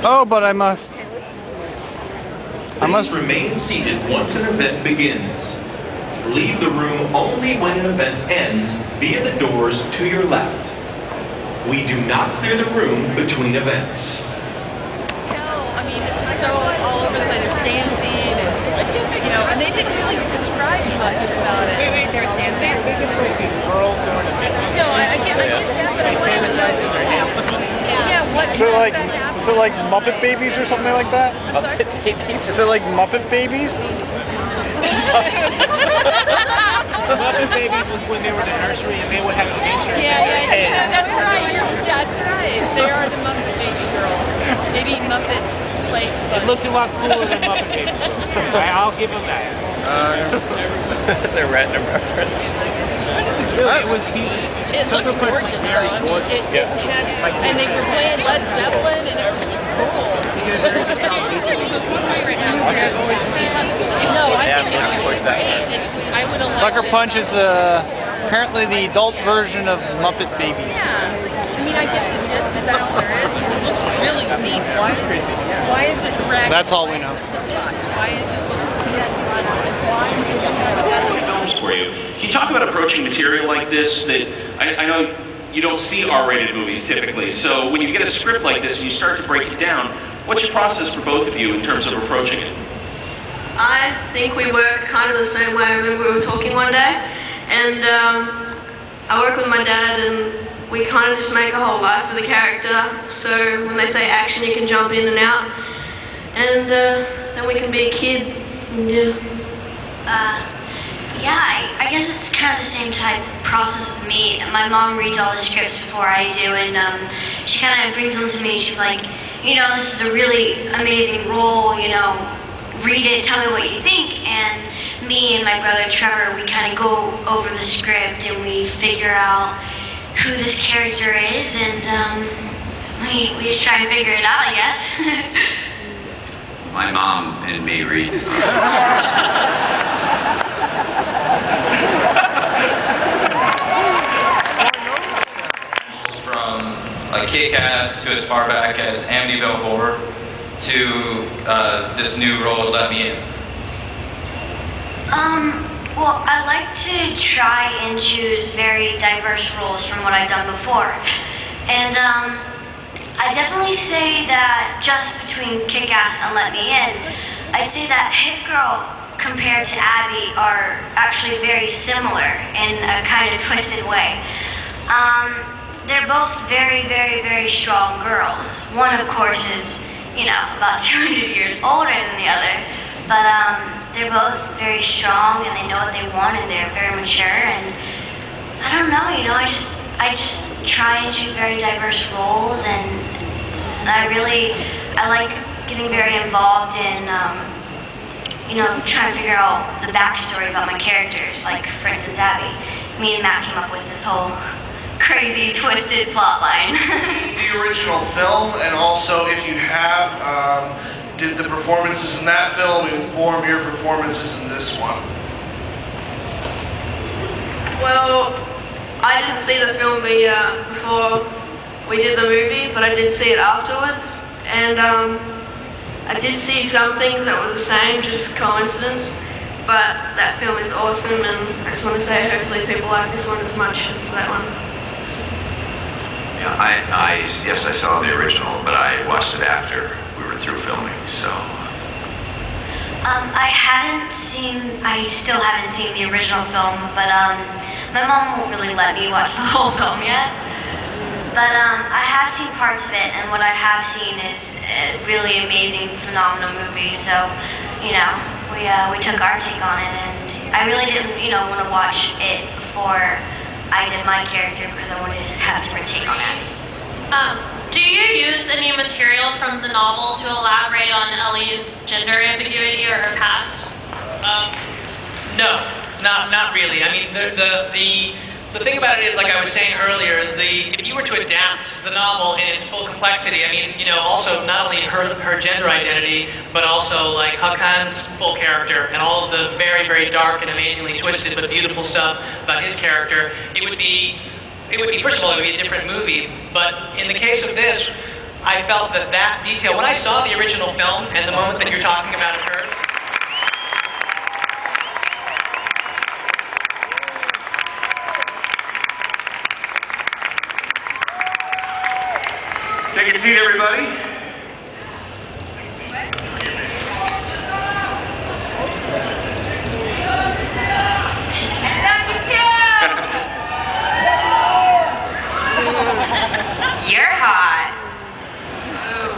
Oh, but I must. Please remain seated once an event begins. Leave the room only when an event ends via the doors to your left. We do not clear the room between events. No, I mean, it's so all over the place. There's dancing and, you know, and they didn't really describe much about it. Wait, there's dancing? I think it's like these girls who are no, I get that, but I don't emphasize it. Yeah, what? Is it like Muppet Babies or something like that? Muppet Babies? Is it like Muppet Babies? Muppet Babies was when they were in the nursery and they would have adventures. Yeah, that's right. That's right. They are the Muppet Baby girls. Maybe Muppet play. It looked a lot cooler than Muppet Babies. I'll give them that. That's a random reference. Really, it was huge. It looked gorgeous though. I mean, it had, and they were playing Led Zeppelin and it was cool. No, I think it was great. It's just, I would have liked Sucker Punch is apparently the adult version of Muppet Babies. Yeah. I mean, I get the gist. Is that all there is? Because it looks really neat. Why is it dragged? That's all we know. Why is it Films for you. Can you talk about approaching material like this that I know you don't see R-rated movies typically, so when you get a script like this and you start to break it down, what's your process for both of you in terms of approaching it? I think we work kind of the same way. I remember we were talking one day, and I work with my dad, and we kind of just make a whole life of the character. So when they say action, you can jump in and out, and then we can be a kid. Yeah, I guess it's kind of the same type process with me. My mom reads all the scripts before I do, and she kind of brings them to me. She's like, you know, this is a really amazing role, you know, read it, tell me what you think. And me and my brother Trevor, we kind of go over the script and we figure out who this character is, and we just try and figure it out, I guess. My mom and me read. From like Kick-Ass to as far back as Amityville Horror to this new role, Let Me In. Well, I like to try and choose very diverse roles from what I've done before. And I definitely say that just between Kick-Ass and Let Me In, I say that Hit Girl compared to Abby, are actually very similar in a kind of twisted way. They're both very, very, very strong girls. One, of course, is, you know, about 200 years older than the other, but they're both very strong and they know what they want and they're very mature. And I don't know, you know, I just try and choose very diverse roles, and I like getting very involved in, you know, trying to figure out the backstory about my characters. Like, for instance, Abby. Me and Matt came up with this whole crazy, twisted plot line. The original film, and also if you have, did the performances in that film inform your performances in this one? Well, I didn't see the film before we did the movie, but I did see it afterwards, and I did see some things that were the same, just coincidence, but that film is awesome, and I just want to say hopefully people like this one as much as that one. Yeah, yes, I saw the original, but I watched it after we were through filming, so. I still haven't seen the original film, but my mom won't really let me watch the whole film yet. But I have seen parts of it, and what I have seen is a really amazing, phenomenal movie. So, you know, we took our take on it, and I really didn't, you know, want to watch it before I did my character because I wanted to have a different take on it. Do you use any material from the novel to elaborate on Ellie's gender ambiguity or her past? No, not really. I mean, the thing about it is, like I was saying earlier, if you were to adapt the novel in its full complexity, I mean, you know, also not only her gender identity, but also like Hakan's full character and all of the very, very dark and amazingly twisted but beautiful stuff about his character, it would be, first of all, it would be a different movie. But in the case of this, I felt that detail, when I saw the original film and the moment that you're talking about occurred, Take a seat, everybody. You're hot. Oh,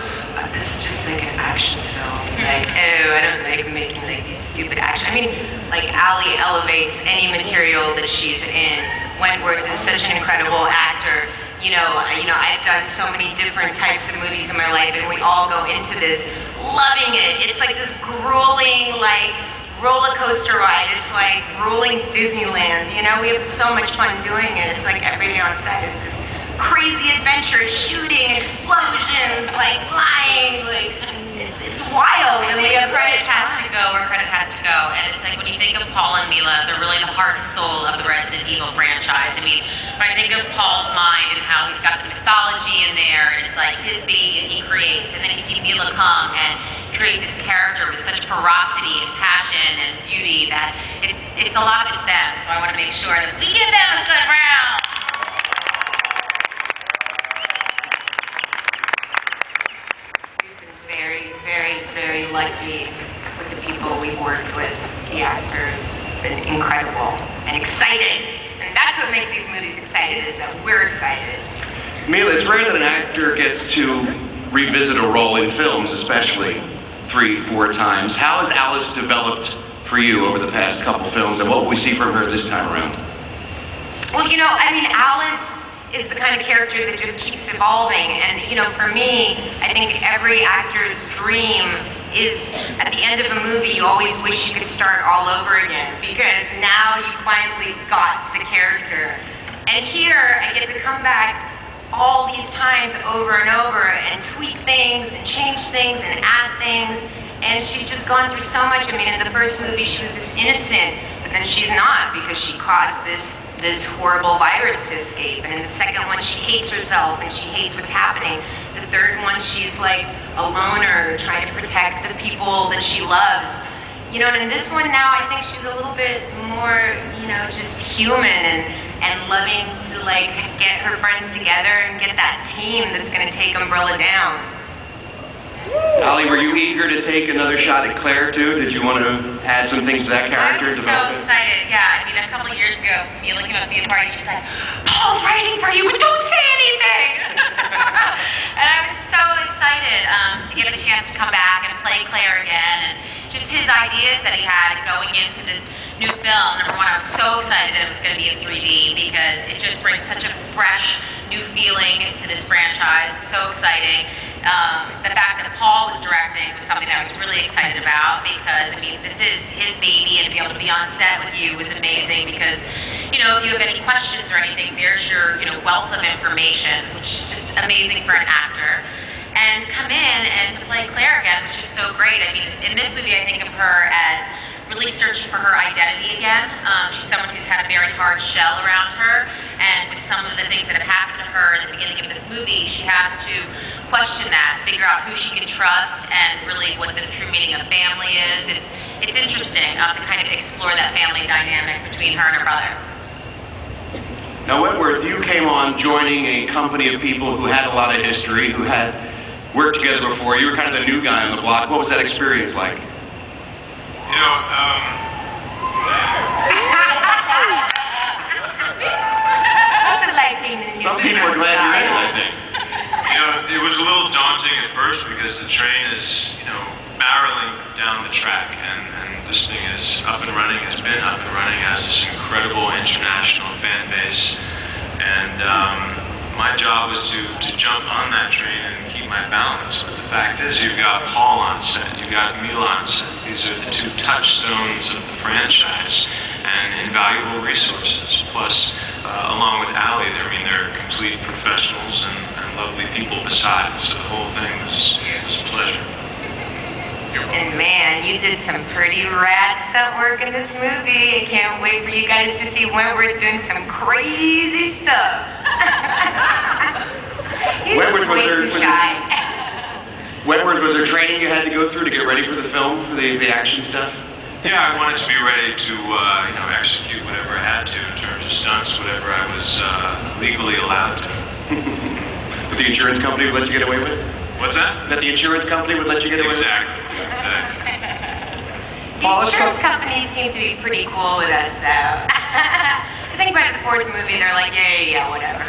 this is just like an action film. Like, I don't like making like these stupid action. I mean, like Allie elevates any material that she's in. Wentworth is such an incredible actor. You know, I've done so many different types of movies in my life, and we all go into this loving it. It's like this grueling, like, roller coaster ride. It's like grueling Disneyland. You know, we have so much fun doing it. It's like every day on set is this crazy adventure, shooting, explosions, like lying, like it's wild. And we have credit has to go where credit has to go. And it's like when you think of Paul and Milla, they're really the heart and soul of the Resident Evil franchise. I mean, when I think of Paul's mind and how he's got the mythology in there, and it's like his baby and he creates, and then you see Milla come and create this character with such ferocity and passion and beauty that it's a lot of it's them. So I want to make sure that we give them a good round. Very, very, very lucky with the people we've worked with. The actors have been incredible and excited. And that's what makes these movies excited, is that we're excited. Milla, it's rare that an actor gets to revisit a role in films, especially 3-4 times. How has Alice developed for you over the past couple films, and what will we see from her this time around? Well, you know, I mean, Alice is the kind of character that just keeps evolving. And, you know, for me, I think every actor's dream is at the end of a movie, you always wish you could start all over again, because now you finally got the character. And here, I get to come back all these times over and over and tweak things and change things and add things. And she's just gone through so much. I mean, in the first movie, she was this innocent, but then she's not, because she caused this horrible virus to escape. And in the second one, she hates herself and she hates what's happening. The third one, she's like a loner trying to protect the people that she loves. You know, and in this one now, I think she's a little bit more, you know, just human and loving to like get her friends together and get that team that's going to take Umbrella down. Ali, were you eager to take another shot at Claire too? Did you want to add some things to that character? I was so excited, yeah. I mean, a couple of years ago, Milla came up to me at the party, she's like, Paul's writing for you, but don't say anything! And I was so excited to get the chance to come back and play Claire again, and just his ideas that he had going into this new film. Number one, I was so excited that it was going to be in 3D because it just brings such a fresh, new feeling to this franchise. It's so exciting. The fact that Paul was directing was something that I was really excited about because, I mean, this is his baby, and to be able to be on set with you was amazing because, you know, if you have any questions or anything, there's your, you know, wealth of information, which is just amazing for an actor. And to come in and to play Claire again was just so great. I mean, in this movie, I think of her as really searching for her identity again. She's someone who's had a very hard shell around her, and with some of the things that have happened to her at the beginning of this movie, she has to question that, figure out who she can trust, and really what the true meaning of family is. It's interesting to kind of explore that family dynamic between her and her brother. Now, Wentworth, you came on joining a company of people who had a lot of history, who had worked together before. You were kind of the new guy on the block. What was that experience like? You know, What's it like being the new Some people are glad you're in it, I think. you know, it was a little daunting at first because the train is, you know, barreling down the track, and this thing is up and running, has been up and running, has this incredible international fan base, and my job was to jump on that train and keep my balance. But the fact is, you've got Paul on set, you've got Milla on set. These are the two touchstones of the franchise and invaluable resources. Plus, along with Ali, they're complete professionals and lovely people besides. So the whole thing was a pleasure. And man, you did some pretty rad stunt work in this movie. I can't wait for you guys to see Wentworth doing some crazy stuff. Wentworth, was there training you had to go through to get ready for the film, for the action stuff? Yeah, I wanted to be ready to execute whatever I had to in terms of stunts, whatever I was legally allowed to. But the insurance company would let you get away with it? What's that? That the insurance company would let you get away with it? Exactly. The insurance companies seem to be pretty cool with us, though. I think by the fourth movie, they're like, yeah, whatever.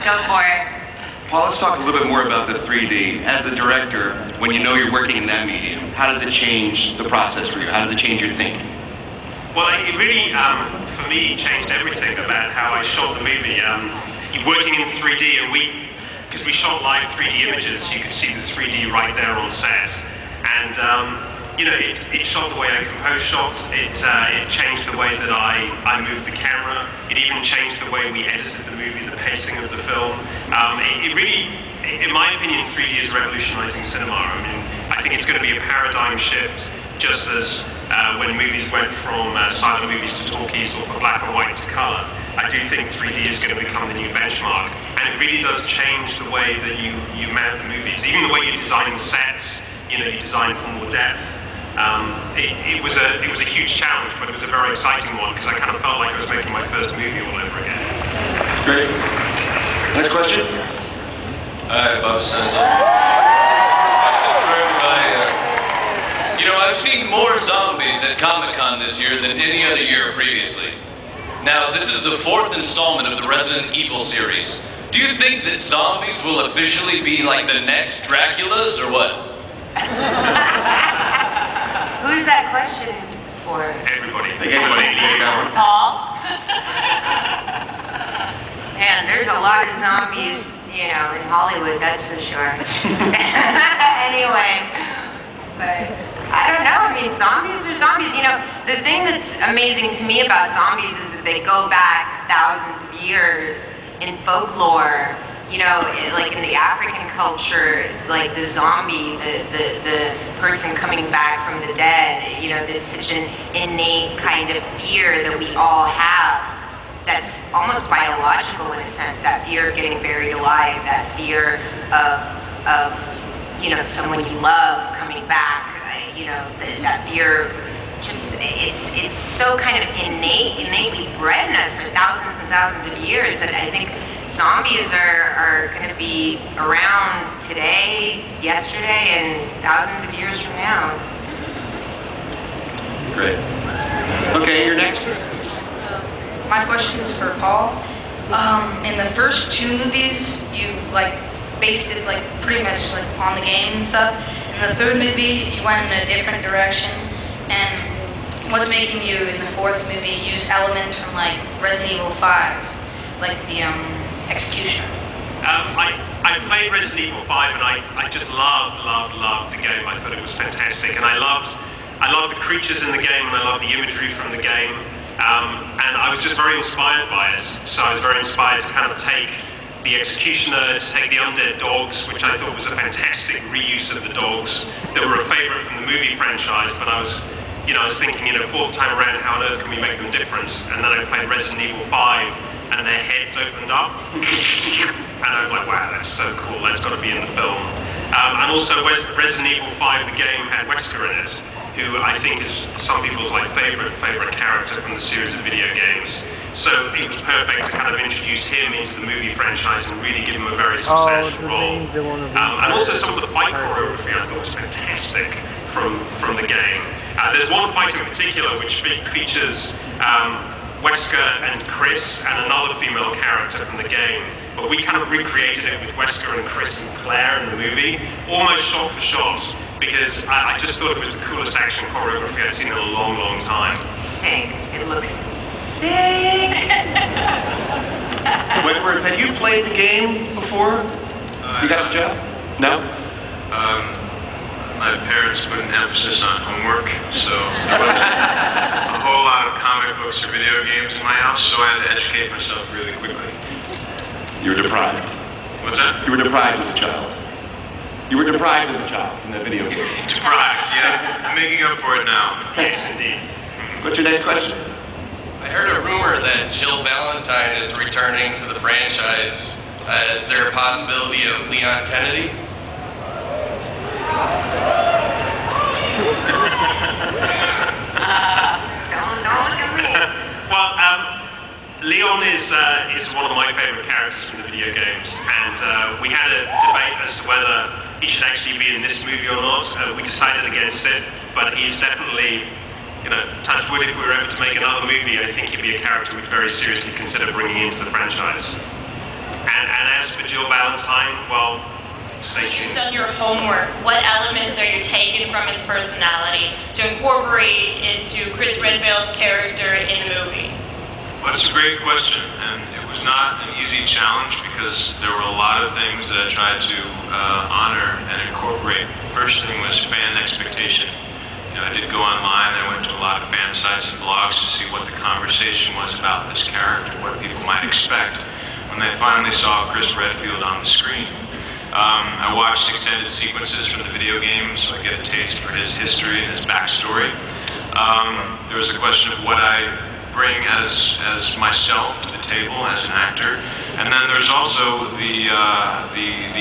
Go for it. Paul, let's talk a little bit more about the 3D. As a director, when you know you're working in that medium, how does it change the process for you? How does it change your thinking? Well, it really, for me, changed everything about how I shot the movie. Working in 3D, and because we shot live 3D images, you could see the 3D right there on set. And, it shot the way I composed shots. It changed the way that I moved the camera. It even changed the way we edited the movie, the pacing of the film. It really, in my opinion, 3D is revolutionizing cinema. I mean, I think it's going to be a paradigm shift, just as when movies went from silent movies to talkies or from black and white to color. I do think 3D is going to become the new benchmark, and it really does change the way that you mount the movies, even the way you design the sets. You design for more depth. It was a huge challenge, but it was a very exciting one because I kind of felt like I was making my first movie all over again. Great. Next question. Hi, Bob Seth. I've seen more zombies at Comic-Con this year than any other year previously. Now, this is the fourth installment of the Resident Evil series. Do you think that zombies will officially be like the next Draculas, or what? Who's that question for? Everybody. Paul? Man, there's a lot of zombies, in Hollywood, that's for sure. Anyway, but I don't know. I mean, zombies are zombies. The thing that's amazing to me about zombies is that they go back thousands of years in folklore. Like in the African culture, like the zombie, the person coming back from the dead, that's such an innate kind of fear that we all have. That's almost biological in a sense, that fear of getting buried alive, that fear of someone you love coming back, that fear, just, it's so kind of innately bred in us for thousands and thousands of years that I think zombies are going to be around today, yesterday, and thousands of years from now. Great. Okay, you're next. My question is for Paul. In the first two movies, you based it pretty much on the game and stuff. In the third movie, you went in a different direction. And what's making you in the fourth movie use elements from Resident Evil 5, like the executioner? I played Resident Evil 5 and I just loved the game. I thought it was fantastic, and I loved the creatures in the game, and I loved the imagery from the game. And I was just very inspired by it. So I was very inspired to kind of take the executioner, to take the undead dogs, which I thought was a fantastic reuse of the dogs that were a favorite from the movie franchise. But I was thinking, fourth time around, how on earth can we make them different? And then I played Resident Evil 5, and their heads opened up. And I was like, wow, that's so cool. That's got to be in the film. And also, Resident Evil 5, the game, had Wesker in it, who I think is some people's favorite character from the series of video games. So it was perfect to kind of introduce him into the movie franchise and really give him a very substantial role. And also some of the fight choreography I thought was fantastic from the game. There's one fight in particular which features Wesker and Chris and another female character from the game. But we kind of recreated it with Wesker and Chris and Claire in the movie, almost shot for shot. Because I just thought it was the coolest action choreography I'd seen in a long, long time. Sick. It looks sick. Wentworth, had you played the game before? You got a job? No? My parents put an emphasis on homework, so there wasn't a whole lot of comic books or video games in my house, so I had to educate myself really quickly. You were deprived. What's that? You were deprived as a child. You were deprived as a child in that video game. Deprived, yeah. I'm making up for it now. Yes, indeed. What's your next question? I heard a rumor that Jill Valentine is returning to the franchise. Is there a possibility of Leon Kennedy? Don't look at me. Well, Leon is one of my favorite characters from the video games, and we had a debate as to whether he should actually be in this movie or not. We decided against it, but he's definitely, touch wood, if we were ever to make another movie, I think he'd be a character we'd very seriously consider bringing into the franchise. And as for Jill Valentine, well, stay tuned. You've done your homework. What elements are you taking from his personality to incorporate into Chris Redfield's character in the movie? Well, that's a great question, and it was not an easy challenge because there were a lot of things that I tried to honor and incorporate. First thing was fan expectation. I did go online, I went to a lot of fan sites and blogs to see what the conversation was about this character, what people might expect when they finally saw Chris Redfield on the screen. I watched extended sequences from the video game so I get a taste for his history and his backstory. There was a question of what I bring as myself to the table as an actor, and then there's also the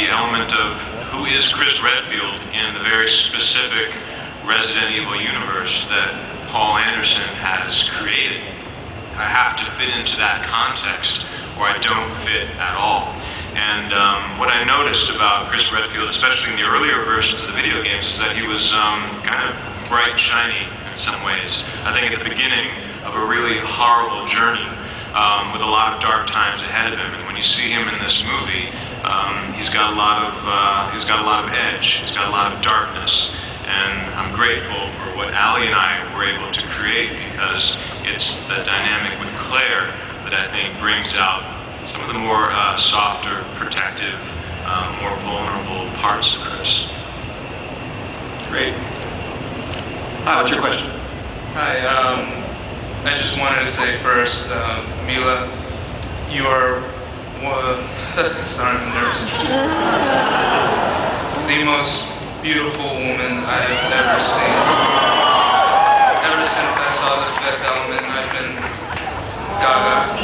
element of who is Chris Redfield in the very specific Resident Evil universe that Paul Anderson has created. I have to fit into that context, or I don't fit at all. And what I noticed about Chris Redfield, especially in the earlier versions of the video games, is that he was kind of bright, shiny in some ways. I think at the beginning of a really horrible journey with a lot of dark times ahead of him. And when you see him in this movie, he's got a lot of edge. He's got a lot of darkness. And I'm grateful for what Ali and I were able to create because it's the dynamic with Claire that I think brings out some of the more softer, protective, more vulnerable parts of Chris. Great. Hi, what's your question? Hi, I just wanted to say first, Milla, you are sorry, I'm nervous. The most beautiful woman I have ever seen. Ever since I saw The Fifth Element, I've been gaga.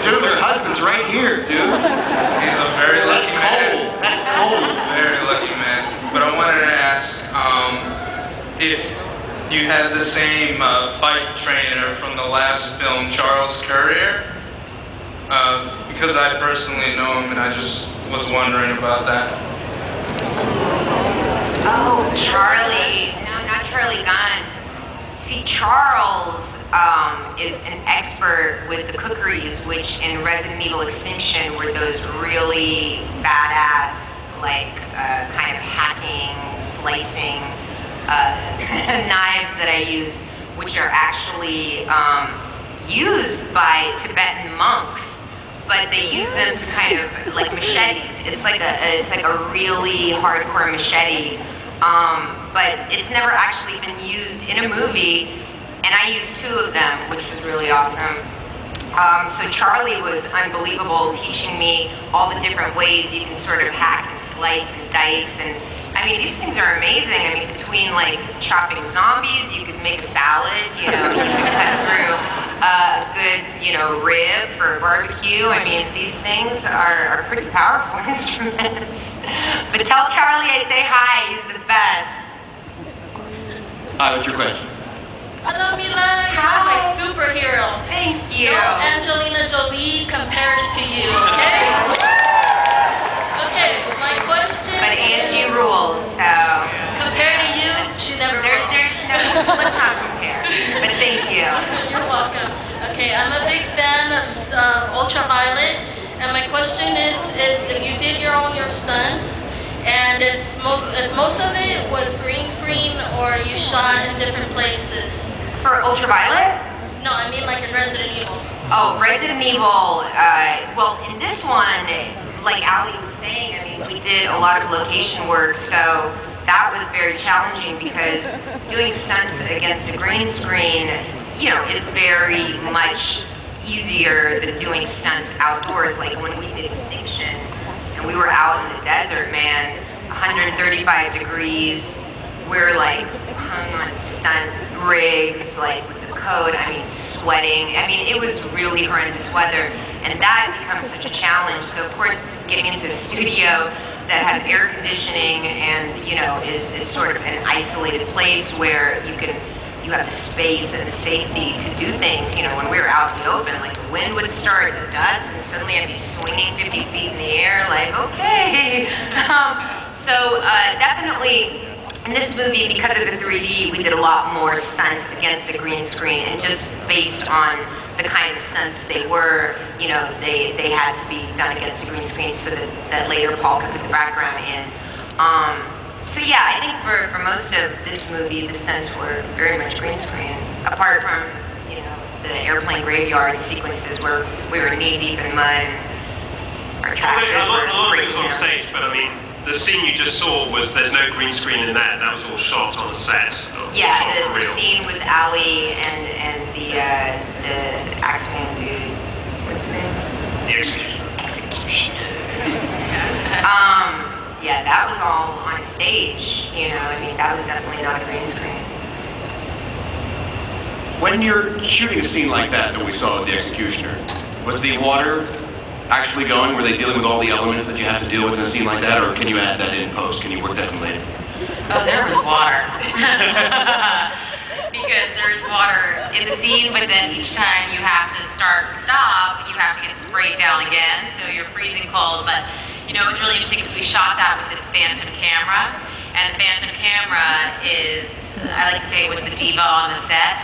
Dude, your husband's right here, dude. He's a very lucky man. That's cold. Very lucky man. But I wanted to ask if you had the same fight trainer from the last film, Charles Courier? Because I personally know him and I just was wondering about that. Oh, Charlie. No, not Charlie Guns. See, Charles is an expert with the cookeries, which in Resident Evil Extinction were those really badass, like kind of hacking, slicing knives that I use, which are actually used by Tibetan monks, but they use them to kind of like machetes. It's like a really hardcore machete, but it's never actually been used in a movie, and I used 2 of them, which was really awesome. So Charlie was unbelievable, teaching me all the different ways you can sort of hack and slice and dice, and I mean, these things are amazing. I mean, between like chopping zombies, you could make a salad, you know, you could cut through a good, you know, rib for barbecue. I mean, these things are pretty powerful instruments. But tell Charlie I say hi, he's the best. Hi, what's your question? Hello, Milla. You're my superhero. Thank you. No Angelina Jolie compares to you, okay? Okay, my question. But Angie rules, so. Compared to you, she never will. No, let's not compare. But thank you. You're welcome. Okay, I'm a big fan of Ultraviolet, and my question is if you did your stunts, and if most of it was green screen or you shot in different places. For Ultraviolet? No, I mean like in Resident Evil. Oh, Resident Evil, well, in this one, like Ali was saying, I mean, we did a lot of location work, so that was very challenging because doing stunts against a green screen, you know, is very much easier than doing stunts outdoors. Like when we did Extinction, and we were out in the desert, man, 135 degrees, we're like hung on stunt rigs, like with the coat, I mean, sweating. I mean, it was really horrendous weather, and that becomes such a challenge. So of course, getting into a studio that has air conditioning and, you know, is sort of an isolated place where you have the space and the safety to do things. You know, when we were out in the open, like the wind would start, the dust, and suddenly I'd be swinging 50 feet in the air, like, okay. So definitely in this movie, because of the 3D, we did a lot more stunts against the green screen, and just based on the kind of stunts they were, you know, they had to be done against the green screen so that later Paul could put the background in. So yeah, I think for most of this movie, the stunts were very much green screen, apart from, you know, the airplane graveyard sequences where we were knee deep in mud and our tractors were a lot of it breaking was on down. stage, but I mean, the scene you just saw was there's no green screen in that. That was all shot on a set. Yeah, the scene with Ali and the accident dude, what's his name? The executioner. Yeah, that was all on stage, you know, I mean, that was definitely not a green screen. When you're shooting a scene like that we saw with the Executioner, was the water actually going? Were they dealing with all the elements that you have to deal with in a scene like that, or can you add that in post? Can you work that in later? Oh, there was water. Because there's water in the scene, but then each time you have to start and stop, you have to get sprayed down again, so you're freezing cold. But, you know, it was really interesting because we shot that with this Phantom camera, and the Phantom camera is, I like to say it was the diva on the set.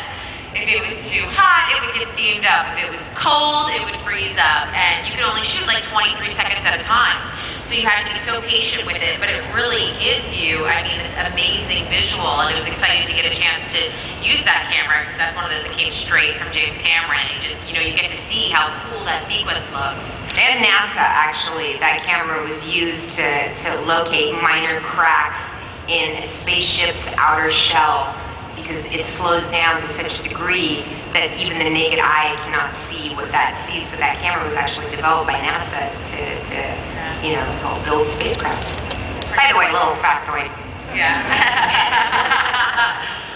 If it was too hot, it would get steamed up. If it was cold, it would freeze up. And you could only shoot like 23 seconds at a time. So you had to be so patient with it, but it really gives you, I mean, this amazing visual, and it was exciting to get a chance to use that camera, because that's one of those that came straight from James Cameron, and you just, you know, you get to see how cool that sequence looks. And NASA, actually, that camera was used to locate minor cracks in a spaceship's outer shell, because it slows down to such a degree that even the naked eye cannot see what that sees. So that camera was actually developed by NASA to you know, to build spacecraft. By the way, little factoid. Yeah.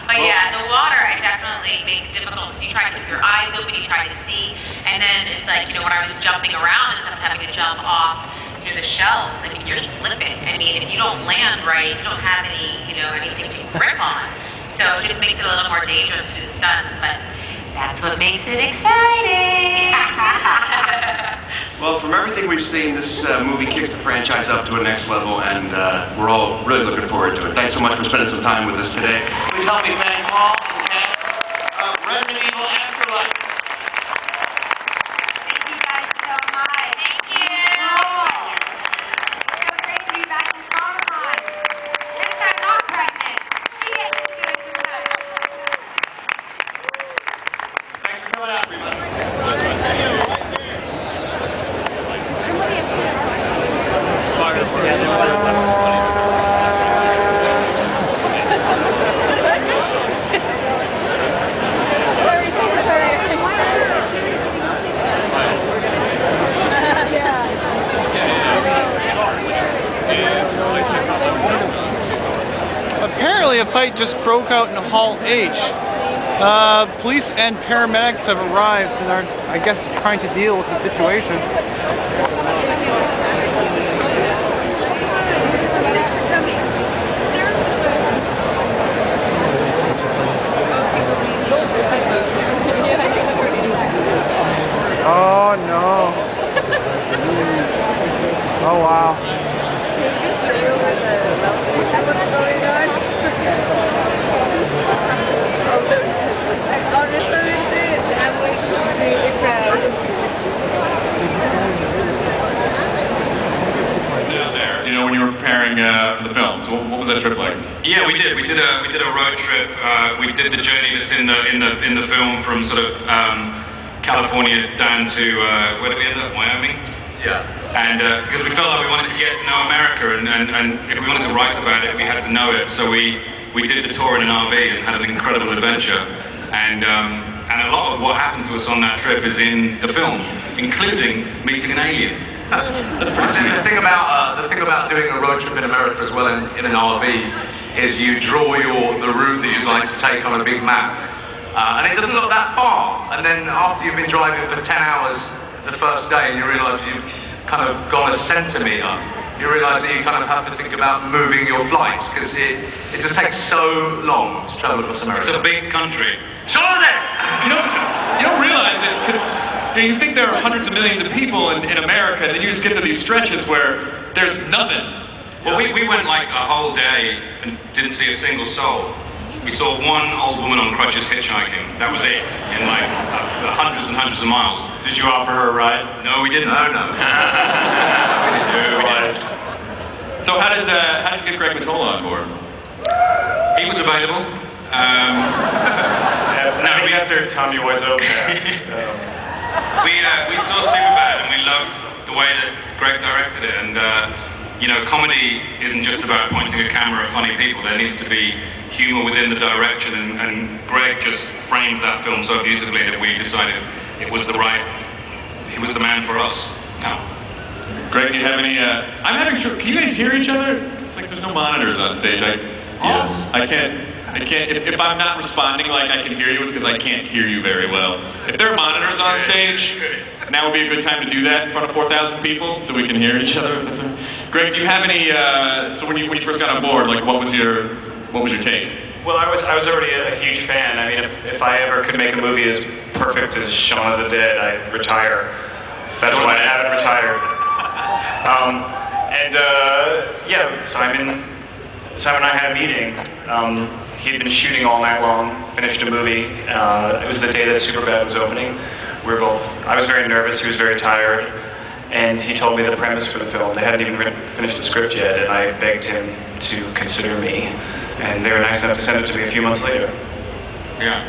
But yeah, the water, it definitely makes it difficult, because you try to keep your eyes open, you try to see, and then it's like, you know, when I was jumping around and stuff, having to jump off, you know, the shelves, I mean, you're slipping. I mean, if you don't land right, you don't have any, you know, anything to grip on. So so it just makes it a little more dangerous to do stunts, but that's what makes it exciting. Well, from everything we've seen, this movie kicks the franchise up to a next level, and we're all really looking forward to it. Thanks so much for spending some time with us today. Please help me thank Paul and the cast of Resident Evil Afterlife. Thank you guys so much. Thank you. So great to be back in Comic-Con. This time not pregnant. She gets to do it this time. Thanks for coming out, everybody. Apparently a fight just broke out in Hall H. Police and paramedics have arrived and are, I guess, trying to deal with the situation. Oh no. Oh wow. Down there, you know, when you were preparing for the film. So what was that trip like? Yeah, we did. We did a road trip. We did the journey that's in the film from sort of California down to where did we end up? Wyoming. Yeah. And because we felt like we wanted to get to know America, and if we wanted to write about it, we had to know it. So we did the tour in an RV and had an incredible adventure. And a lot of what happened to us on that trip is in the film, including meeting an alien. That's pretty sweet. The thing about doing a road trip in America as well in an RV is you draw the route that you'd like to take on a big map. And it doesn't look that far. And then after you've been driving for 10 hours the first day and you realise you've kind of gone a centimetre, you realise that you kind of have to think about moving your flights because it just takes so long to travel across America. It's a big country. Sure then! You don't realize it because you think there are hundreds of millions of people in America, and then you just get to these stretches where there's nothing. Well, we went like a whole day and didn't see a single soul. We saw one old woman on crutches hitchhiking. That was it, in like hundreds and hundreds of miles. Did you offer her a ride? No, we didn't. No. So how did you get Greg Matola on board? He was available. No, we after Tommy Wiseau. We saw Superbad and we loved the way that Greg directed it. And you know, comedy isn't just about pointing a camera at funny people. There needs to be humor within the direction, and Greg just framed that film so beautifully that we decided he was the man for us. Now, Greg, do you have any? I'm having trouble. Can you guys hear each other? It's like there's no monitors on stage. I can't. If I'm not responding like I can hear you, it's because I can't hear you very well. If there are monitors on stage, now would be a good time to do that in front of 4,000 people so we can hear each other. Greg, do you have any? So when you first got on board, like what was your take? Well, I was already a huge fan. I mean, if I ever could make a movie as perfect as Shaun of the Dead, I'd retire. That's why I haven't retired. Yeah, Simon and I had a meeting. He'd been shooting all night long, finished a movie. It was the day that Superbad was opening. I was very nervous, he was very tired, and he told me the premise for the film. They hadn't even finished the script yet, and I begged him to consider me. And they were nice enough to send it to me a few months later. Yeah.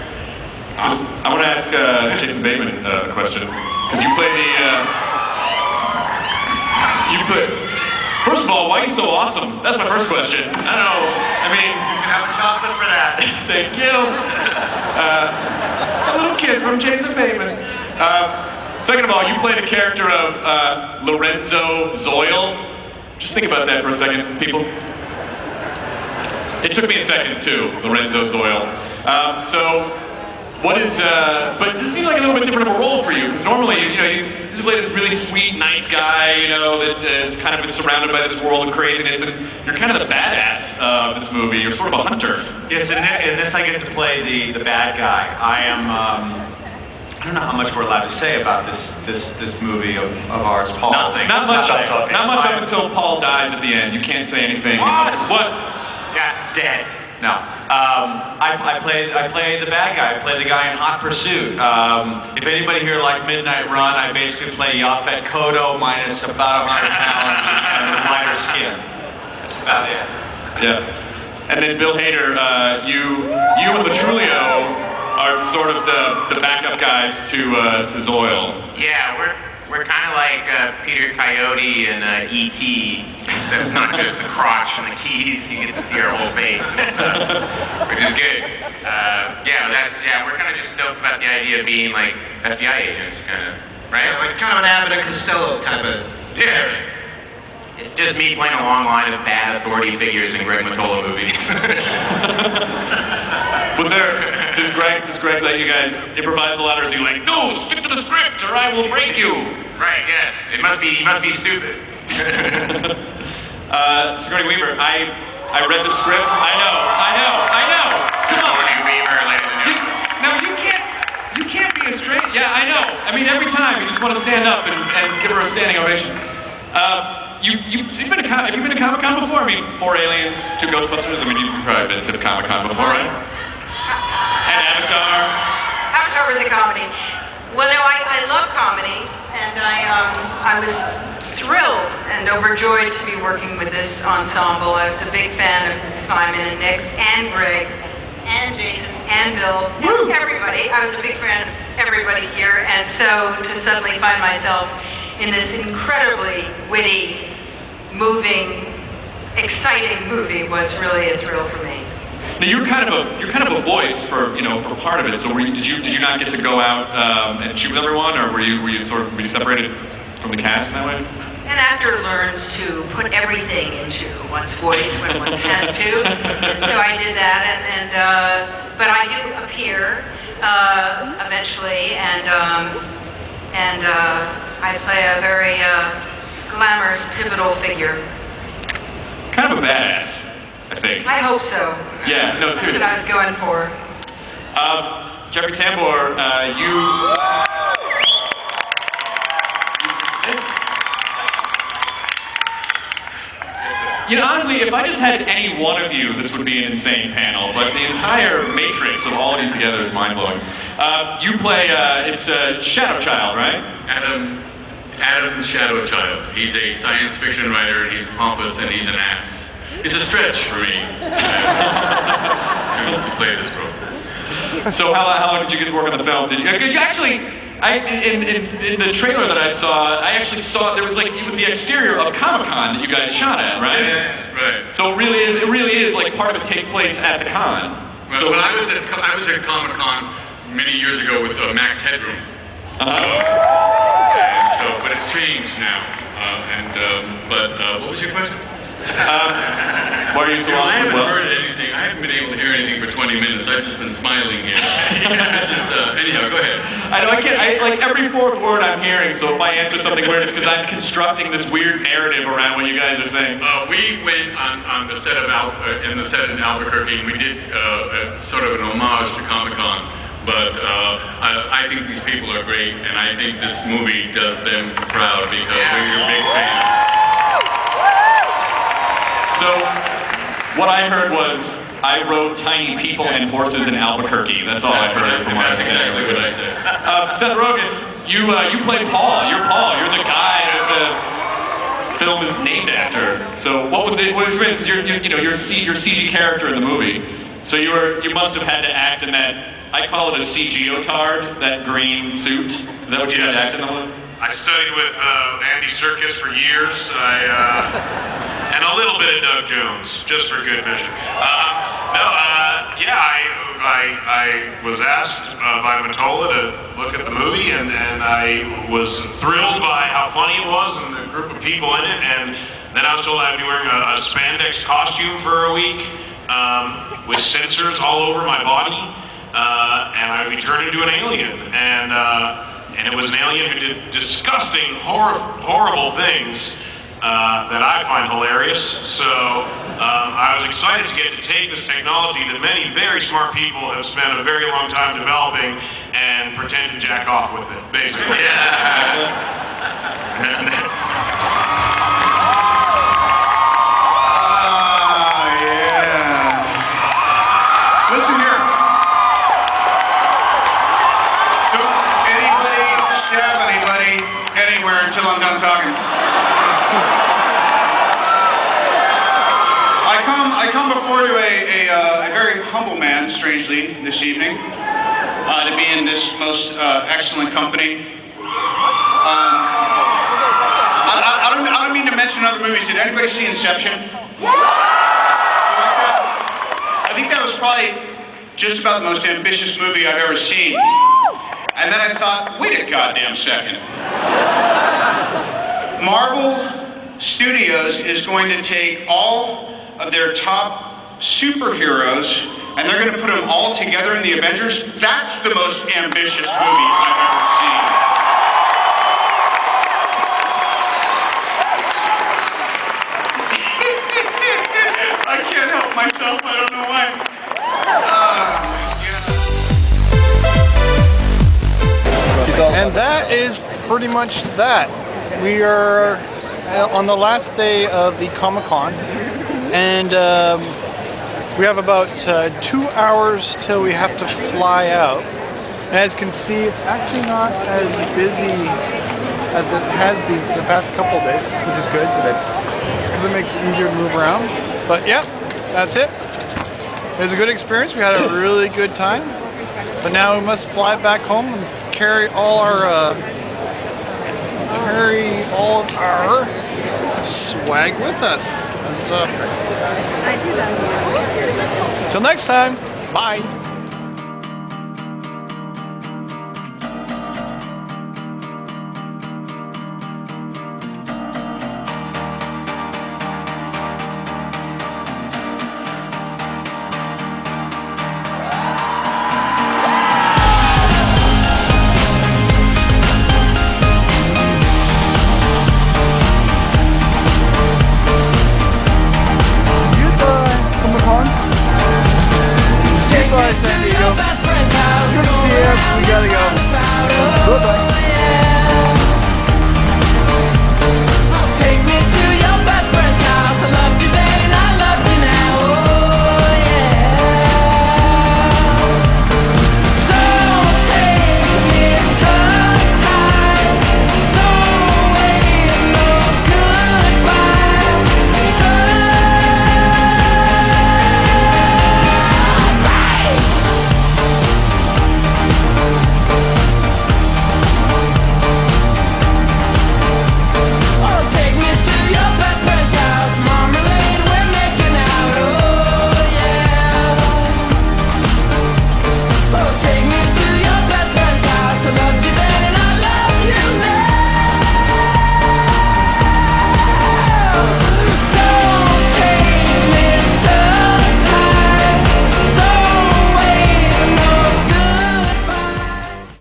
I want to ask Jason Bateman a question, because you play first of all, why are you so awesome? That's my first question. I don't know, I mean... You can have a chocolate for that. Thank you. A little kiss from Jason Bateman. Second of all, you play the character of Lorenzo Zoil. Just think about that for a second, people. It took me a second too, Lorenzo Zoil. So, what is, but this seems like a little bit different of a role for you, because normally, to play this really sweet, nice guy, you know, that is kind of surrounded by this world of craziness, and you're kind of the badass of this movie. You're sort of a hunter. Yes, in this I get to play the bad guy. I am, I don't know how much we're allowed to say about this movie of ours, Paul. Nothing. Not much up until Paul dies at the end. You can't say anything. What? Yeah, dead. No. I play the bad guy. I play the guy in Hot Pursuit. If anybody here liked Midnight Run, I basically play Yaphet Kotto minus about 100 pounds and with lighter skin. That's about it. Yeah. And then Bill Hader, you and Latrulio are sort of the backup guys to Zoil. Yeah, we're kind of like Peter Coyote and E.T., except not just the crotch and the keys. You get to see our whole face, which is good. We're kind of just stoked about the idea of being like FBI agents, kind of, right? Yeah, like kind of an Abbott and Costello type of. Yeah. It's just me playing a long line of bad authority figures in Greg Mottola movies. Does Greg let you guys improvise a lot, or is he like, no, stick to the script or I will break you? Right, yes. He must be stupid. Sigourney Weaver, I read the script. I know. Come on. Sigourney Weaver, ladies and gentlemen. Now you can't be a straight. Yeah, I know. I mean, every time you just want to stand up and give her a standing ovation. Have you been to Comic-Con before? I mean, 4 Aliens, 2 Ghostbusters. I mean, you've probably been to Comic-Con before, right? And Avatar. Avatar was a comedy. Well, no, I love comedy, and I was thrilled and overjoyed to be working with this ensemble. I was a big fan of Simon and Nick's and Greg and Jason's and Bill and everybody. I was a big fan of everybody here, and so to suddenly find myself in this incredibly witty, moving, exciting movie was really a thrill for me. Now you're kind of a voice for part of it. So did you not get to go out and shoot with everyone, or were you separated from the cast in that way? An actor learns to put everything into one's voice when one has to, and so I did that. But I do appear eventually, and I play a very glamorous, pivotal figure. Kind of a badass, I think. I hope so. Yeah, no, seriously. That's what I was going for. Jeffrey Tambor, honestly, if I just had any one of you, this would be an insane panel, but the entire matrix of all of you together is mind-blowing. You play, it's Shadow Child, right? Adam Shadow Child. He's a science fiction writer, and he's pompous, and he's an ass. It's a stretch for me to play this role. So how long did you get to work on the film? In the trailer that I actually saw there was it was the exterior of Comic-Con that you guys shot at, right? Yeah, right. So it really is like part of it takes place at the con. Well, so when I was at Comic-Con many years ago with Max Headroom. But it's changed now. What was your question? Why are you so I haven't heard anything. I haven't been able to hear anything for 20 minutes. I've just been smiling here. Anyhow, go ahead. I every fourth word I'm hearing, so if I answer something weird, it's because I'm constructing this weird narrative around what you guys are saying. We went on the set in Albuquerque, and we did sort of an homage to Comic-Con. But I think these people are great, and I think this movie does them proud because we're your big fans. So, what I heard was, I wrote tiny people and horses in Albuquerque. That's all I heard from That's exactly what I said. Seth Rogan, you play Paul. You're Paul. You're the guy that the film is named after. So, what was it? You're CG character in the movie. So you must have had to act in that. I call it a CG-otard, that green suit. Is that what you had to act in the movie? I studied with Andy Serkis for years, and a little bit of Doug Jones, just for good measure. I was asked by Mottola to look at the movie, and I was thrilled by how funny it was and the group of people in it, and then I was told I'd be wearing a spandex costume for a week with sensors all over my body. And I would be turned into an alien. And and it was an alien who did disgusting, horrible things that I find hilarious. So I was excited to get to take this technology that many very smart people have spent a very long time developing and pretend to jack off with it, basically. Yeah. Listen here. Don't anybody stab anybody anywhere until I'm done talking. I come before you a very humble man, strangely, this evening, to be in this most excellent company. I don't mean to mention other movies. Did anybody see Inception? I think that was probably just about the most ambitious movie I've ever seen. And then I thought, wait a goddamn second. Marvel Studios is going to take all of their top superheroes and they're going to put them all together in the Avengers. That's the most ambitious movie I've ever seen. I can't help myself, I don't know why. And that is pretty much that. We are on the last day of the Comic-Con, and we have about 2 hours till we have to fly out. And as you can see, it's actually not as busy as it has been for the past couple of days, which is good because it makes it easier to move around. But yeah, that's it. It was a good experience. We had a really good time. But now we must fly back home and carry all our swag with us. So, till next time, bye.